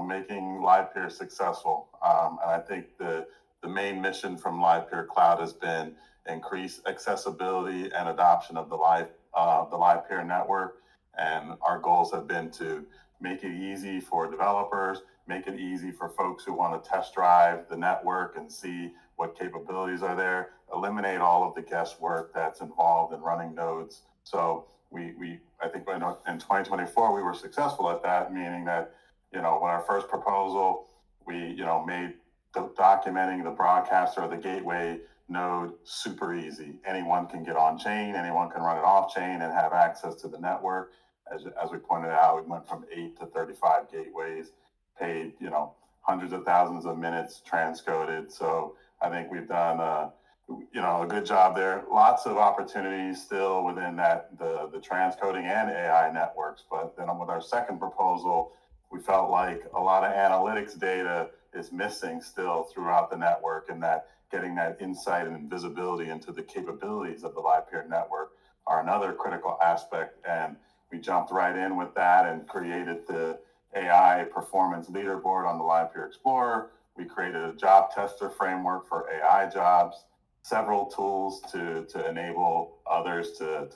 making Livepeer successful. And I think the main mission from Livepeer Cloud has been increase accessibility and adoption of the Livepeer network. And our goals have been to make it easy for developers, make it easy for folks who want to test drive the network and see what capabilities are there, eliminate all of the guesswork that's involved in running nodes. So I think in 2024, we were successful at that, meaning that, when our first proposal, we, made documenting the broadcaster or the gateway node super easy. Anyone can get on chain, anyone can run it off chain and have access to the network. As we pointed out, we went from 8 to 35 gateways, paid, hundreds of thousands of minutes transcoded. So I think we've done a good job there. Lots of opportunities still within the transcoding and AI networks. But then with our second proposal, we felt like a lot of analytics data is missing still throughout the network, and that getting that insight and visibility into the capabilities of the Livepeer network are another critical aspect. And we jumped right in with that and created the AI performance leaderboard on the Livepeer Explorer. We created a job tester framework for AI jobs, several tools to enable others to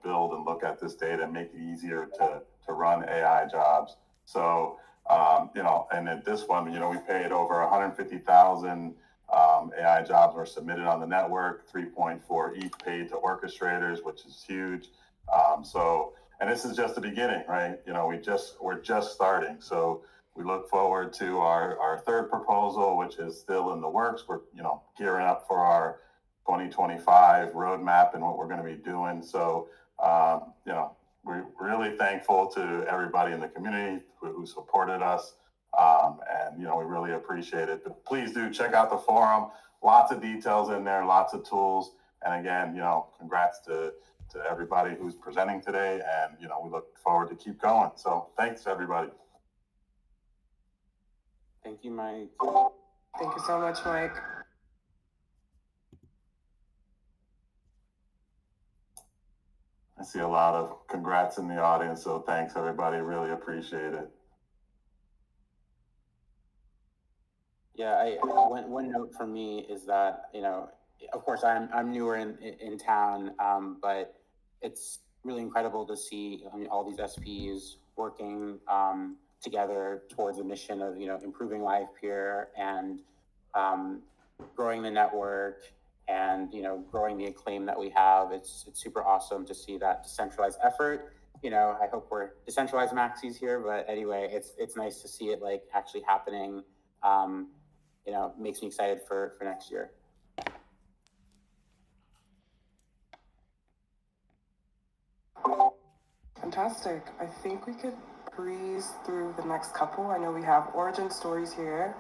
build and look at this data and make it easier to run AI jobs. So, and at this one, we paid over 150,000 AI jobs were submitted on the network, 3.4 each paid to orchestrators, which is huge. And this is just the beginning, right? We're just starting. So we look forward to our third proposal, which is still in the works. We're, gearing up for our 2025 roadmap and what we're going to be doing. So, we're really thankful to everybody in the community who supported us. And, we really appreciate it. But please do check out the forum. Lots of details in there, lots of tools. And again, congrats to everybody who's presenting today. And, we look forward to keep going. So thanks, everybody. Thank you, Mike. Thank you so much, Mike. I see a lot of congrats in the audience. So thanks, everybody. Really appreciate it. Yeah, one note from me is that, of course I'm newer in town, but it's really incredible to see all these SPEs working together towards a mission of improving Livepeer and growing the network and growing the acclaim that we have. It's super awesome to see that decentralized effort. I hope we're decentralized maxis here, but anyway, it's nice to see it actually happening. Makes me excited for next year. Fantastic. I think we could breeze through the next couple. I know we have origin stories here.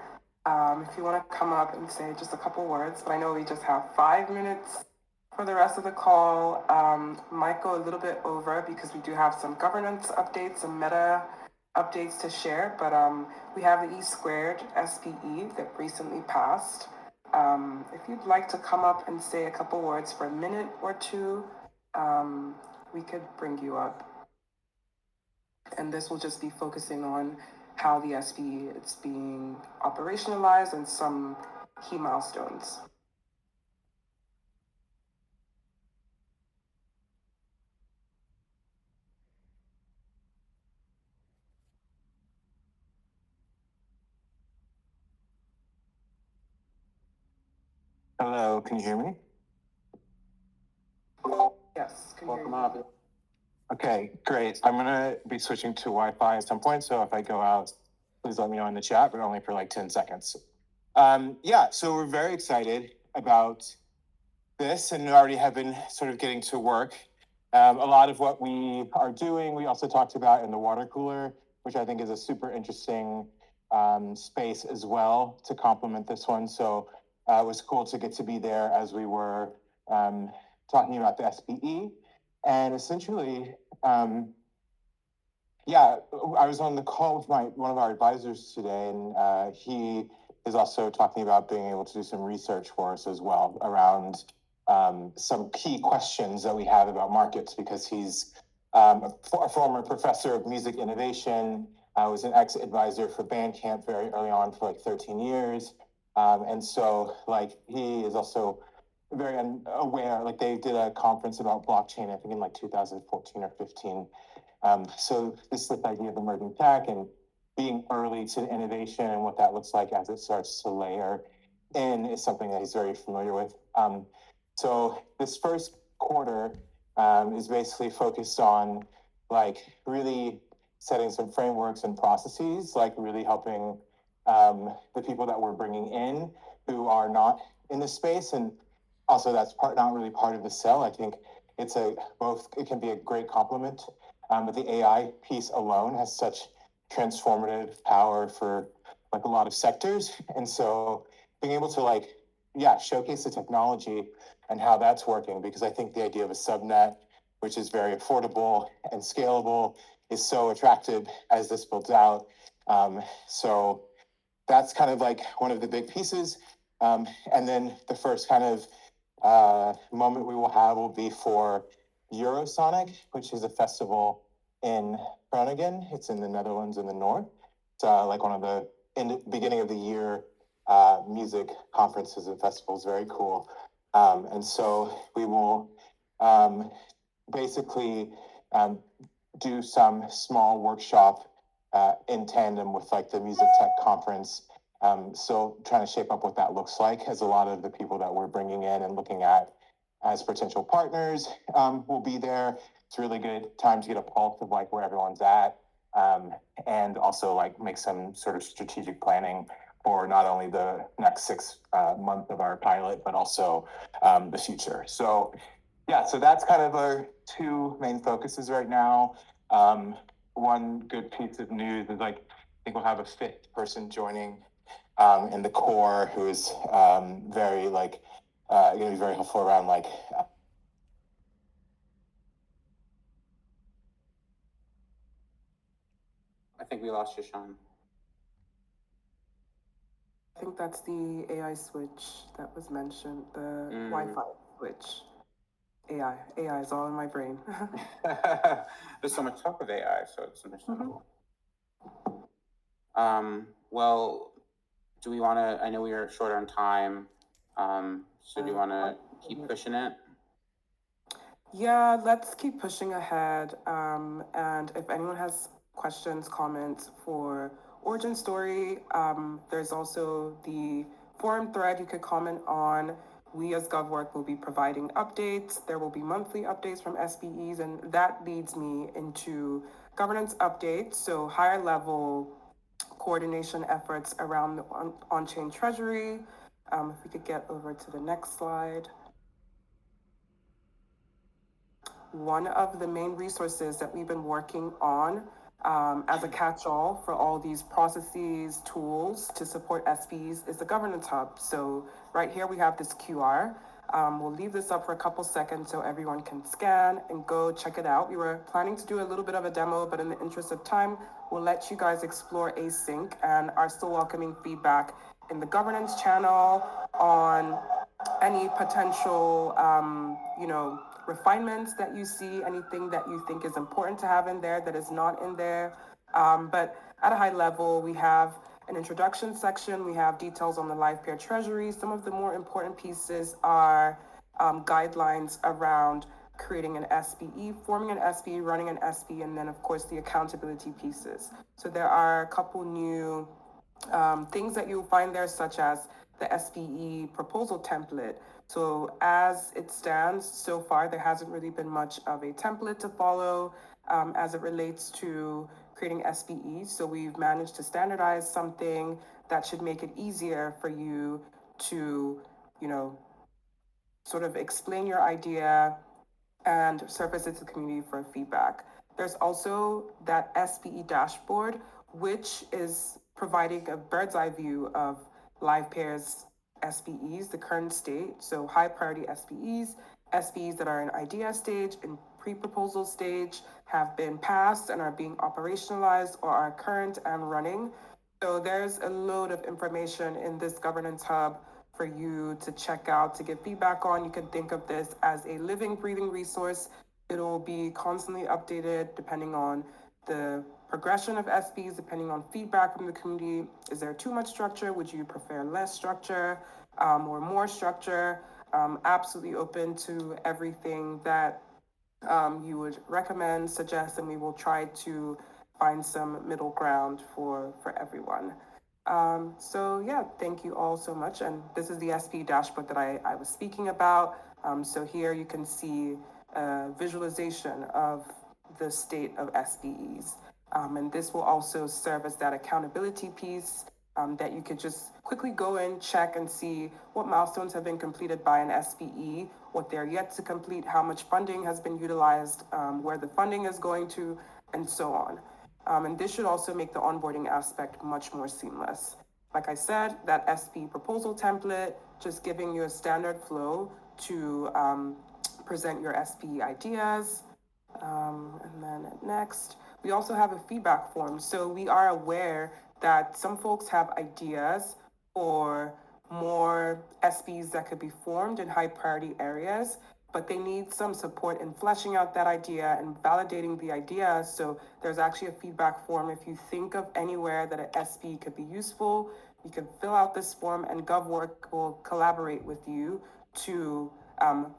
If you want to come up and say just a couple words, but I know we just have 5 minutes for the rest of the call. Might go a little bit over because we do have some governance updates and meta updates to share, but we have the E squared SPE that recently passed. If you'd like to come up and say a couple words for a minute or two, we could bring you up. And this will just be focusing on how the SPE is being operationalized and some key milestones. Hello, can you hear me? Yes, can Welcome hear you. up. Okay, great. I'm gonna be switching to Wi-Fi at some point, so if I go out, please let me know in the chat, but only for like 10 seconds. Yeah, so we're very excited about this and already have been sort of getting to work. A lot of what we are doing, we also talked about in the water cooler, which I think is a super interesting space as well to complement this one. So it was cool to get to be there as we were talking about the SPE. And essentially, yeah, I was on the call with one of our advisors today, and he is also talking about being able to do some research for us as well around some key questions that we have about markets, because he's a former professor of music innovation. I was an ex-advisor for Bandcamp very early on for like 13 years. And so like he is also very aware, like they did a conference about blockchain, I think in like 2014 or 15. So this idea of emerging tech and being early to innovation and what that looks like as it starts to layer in is something that he's very familiar with. So this first quarter is basically focused on like really setting some frameworks and processes, like really helping the people that we're bringing in who are not in this space. And also that's not really part of the sell. I think it can be a great complement. But the AI piece alone has such transformative power for like a lot of sectors. And so being able to like, yeah, showcase the technology and how that's working, because I think the idea of a subnet, which is very affordable and scalable, is so attractive as this builds out. So that's kind of like one of the big pieces. And then the first kind of moment we will have will be for Eurosonic, which is a festival in Groningen. It's in the Netherlands in the north. It's like one of the beginning of the year music conferences and festivals. Very cool. And so we will basically do some small workshop in tandem with like the music tech conference. So trying to shape up what that looks like, as a lot of the people that we're bringing in and looking at as potential partners will be there. It's a really good time to get a pulse of like where everyone's at, and also like make some sort of strategic planning for not only the next 6 months of our pilot, but also the future. So yeah, so that's kind of our two main focuses right now. One good piece of news is like, I think we'll have a 5th person joining in the core who is very like, going to be very helpful around like, I think we lost you, Sean. I think that's the AI switch that was mentioned, the Wi-Fi switch. AI is all in my brain. There's so much talk of AI, so it's understandable. Well, do we want to? I know we are short on time. So do you want to keep pushing it? Yeah, let's keep pushing ahead. And if anyone has questions, comments for origin story, there's also the forum thread you could comment on. We as GovWork will be providing updates. There will be monthly updates from SPEs, and that leads me into governance updates. So higher level coordination efforts around the on-chain treasury. If we could get over to the next slide. One of the main resources that we've been working on as a catch-all for all these processes, tools to support SPs is the Governance Hub. So right here we have this QR. We'll leave this up for a couple seconds so everyone can scan and go check it out. We were planning to do a little bit of a demo, but in the interest of time, we'll let you guys explore async and are still welcoming feedback in the governance channel on any potential, refinements that you see, anything that you think is important to have in there that is not in there. But at a high level, we have an introduction section. We have details on the Livepeer Treasury. Some of the more important pieces are guidelines around creating an SPE, forming an SPE, running an SPE, and then of course the accountability pieces. So there are a couple new things that you'll find there, such as the SPE proposal template. So as it stands so far, there hasn't really been much of a template to follow as it relates to creating SPEs. So we've managed to standardize something that should make it easier for you to, you know, sort of explain your idea and surface it to the community for feedback. There's also that SPE dashboard, which is providing a bird's eye view of Livepeer's SPEs, the current state. So high priority SPEs, SPEs that are in idea stage, in pre-proposal stage, have been passed and are being operationalized or are current and running. So there's a load of information in this governance hub for you to check out, to give feedback on. You can think of this as a living, breathing resource. It'll be constantly updated depending on the progression of SPs, depending on feedback from the community. Is there too much structure? Would you prefer less structure or more structure? Absolutely open to everything that you would recommend, suggest, and we will try to find some middle ground for everyone. So yeah, thank you all so much. And this is the SP dashboard that I was speaking about. So here you can see a visualization of the state of SPEs. And this will also serve as that accountability piece that you could just quickly go in, check, and see what milestones have been completed by an SPE, what they're yet to complete, how much funding has been utilized, where the funding is going to, and so on. And this should also make the onboarding aspect much more seamless. Like I said, that SP proposal template, just giving you a standard flow to present your SPE ideas. And then next, we also have a feedback form. So we are aware that some folks have ideas for more SPs that could be formed in high priority areas, but they need some support in fleshing out that idea and validating the idea. So there's actually a feedback form. If you think of anywhere that an SP could be useful, you can fill out this form and GovWork will collaborate with you to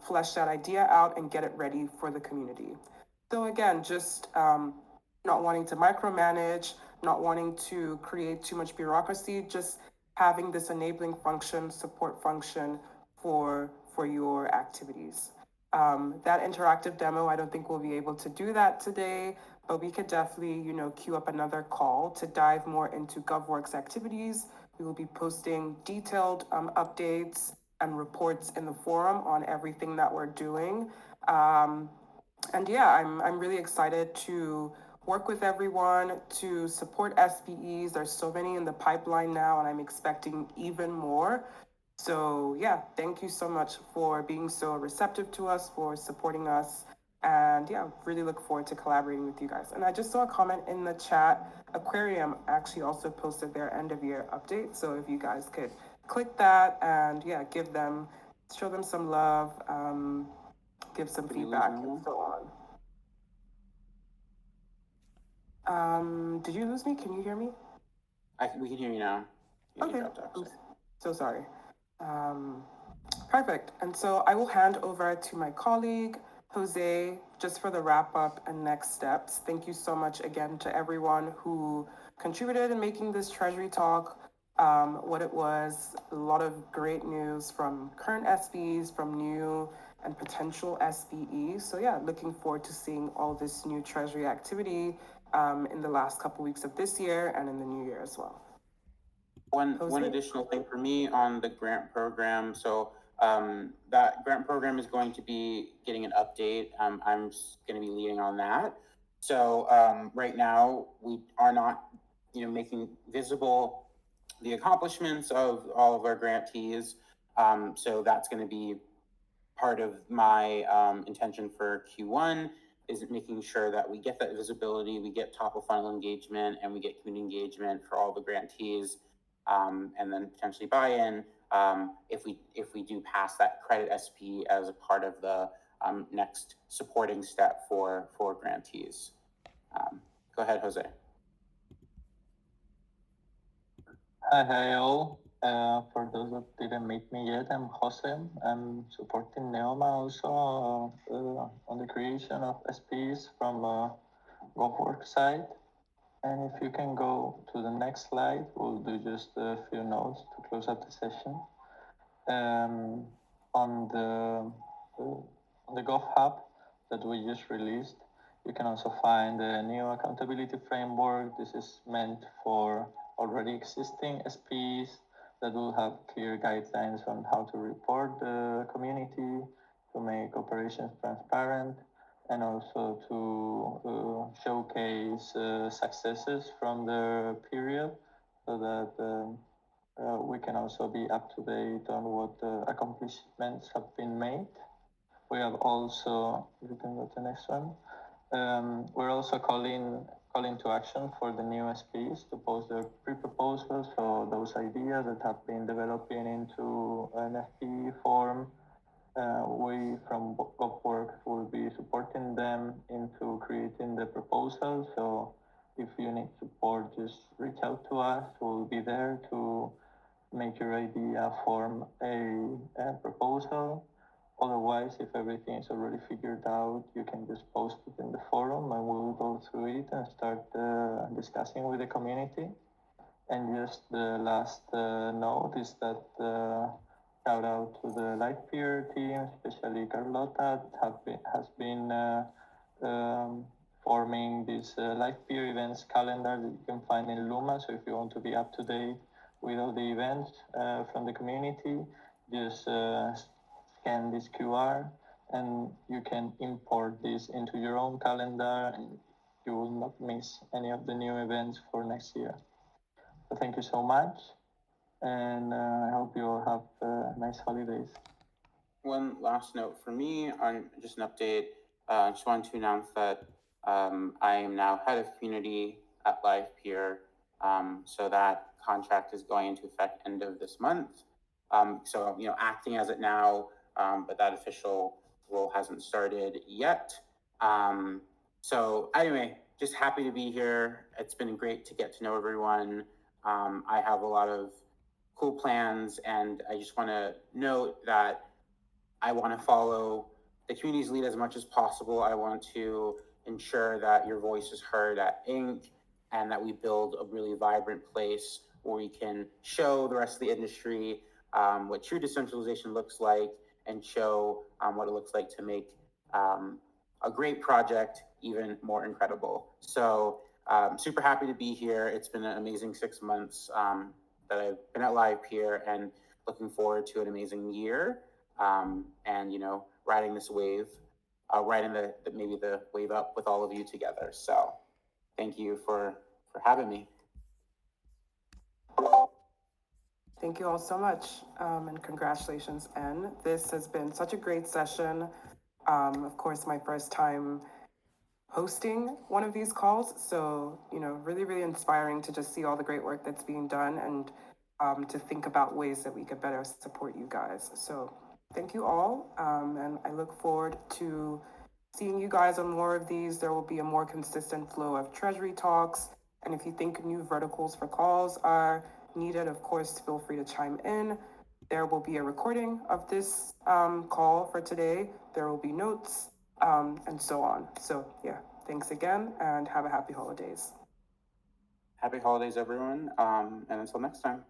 flesh that idea out and get it ready for the community. So again, just not wanting to micromanage, not wanting to create too much bureaucracy, just having this enabling function, support function for your activities. That interactive demo, I don't think we'll be able to do that today, but we could definitely, queue up another call to dive more into GovWorks activities. We will be posting detailed updates and reports in the forum on everything that we're doing. And yeah, I'm really excited to work with everyone to support SPEs. There's so many in the pipeline now, and I'm expecting even more. So yeah, thank you so much for being so receptive to us, for supporting us. And yeah, really look forward to collaborating with you guys. And I just saw a comment in the chat. Aquarium actually also posted their end of year update. So if you guys could click that and yeah, show them some love, give some feedback and so on. Did you lose me? Can you hear me? We can hear you now. Okay. So sorry. Perfect. And so I will hand over to my colleague, Jose, just for the wrap up and next steps. Thank you so much again to everyone who contributed in making this Treasury Talk what it was. A lot of great news from current SPEs, from new and potential SPEs. So yeah, looking forward to seeing all this new Treasury activity in the last couple weeks of this year and in the new year as well. One additional thing for me on the grant program. So that grant program is going to be getting an update. I'm going to be leading on that. So right now we are not, making visible the accomplishments of all of our grantees. So that's going to be part of my intention for Q1 is making sure that we get that visibility, we get top of funnel engagement, and we get community engagement for all the grantees, and then potentially buy-in if we do pass that credit SP as a part of the next supporting step for grantees. Go ahead, Jose. Hi all. For those that didn't meet me yet, I'm Jose. I'm supporting Neoma also on the creation of SPs from GovWork side. And if you can go to the next slide, we'll do just a few notes to close up the session. On the GovHub that we just released, you can also find a new accountability framework. This is meant for already existing SPEs that will have clear guidelines on how to report the community, to make operations transparent, and also to showcase successes from the period so that we can also be up to date on what accomplishments have been made. We have also, if you can go to the next one, we're also calling to action for the new SPs to post their pre-proposals, so those ideas that have been developing into an FP form. We from GovWorks will be supporting them into creating the proposal. So if you need support, just reach out to us. We'll be there to make your idea form a proposal. Otherwise, if everything is already figured out, you can just post it in the forum and we'll go through it and start discussing with the community. And just the last note is that shout out to the Livepeer team, especially Carlota, that has been forming this Livepeer events calendar that you can find in Luma. So if you want to be up to date with all the events from the community, just scan this QR and you can import this into your own calendar and you will not miss any of the new events for next year. So thank you so much, and I hope you all have nice holidays. One last note for me on just an update. I just wanted to announce that I am now head of community at Livepeer. So that contract is going into effect end of this month. So, acting as it now, but that official role hasn't started yet. So anyway, just happy to be here. It's been great to get to know everyone. I have a lot of cool plans, and I just want to note that I want to follow the community's lead as much as possible. I want to ensure that your voice is heard at Inc. and that we build a really vibrant place where we can show the rest of the industry what true decentralization looks like and show what it looks like to make a great project even more incredible. So super happy to be here. It's been an amazing 6 months that I've been at Livepeer and looking forward to an amazing year. And riding this wave, riding maybe the wave up with all of you together. So thank you for having me. Thank you all so much, and congratulations, N. This has been such a great session. Of course, my first time hosting one of these calls, so really, really inspiring to just see all the great work that's being done and to think about ways that we could better support you guys. So thank you all, and I look forward to seeing you guys on more of these. There will be a more consistent flow of Treasury Talks, and if you think new verticals for calls are needed, of course, feel free to chime in. There will be a recording of this call for today. There will be notes, and so on. So yeah, thanks again, and have a happy holidays. Happy holidays, everyone, and until next time.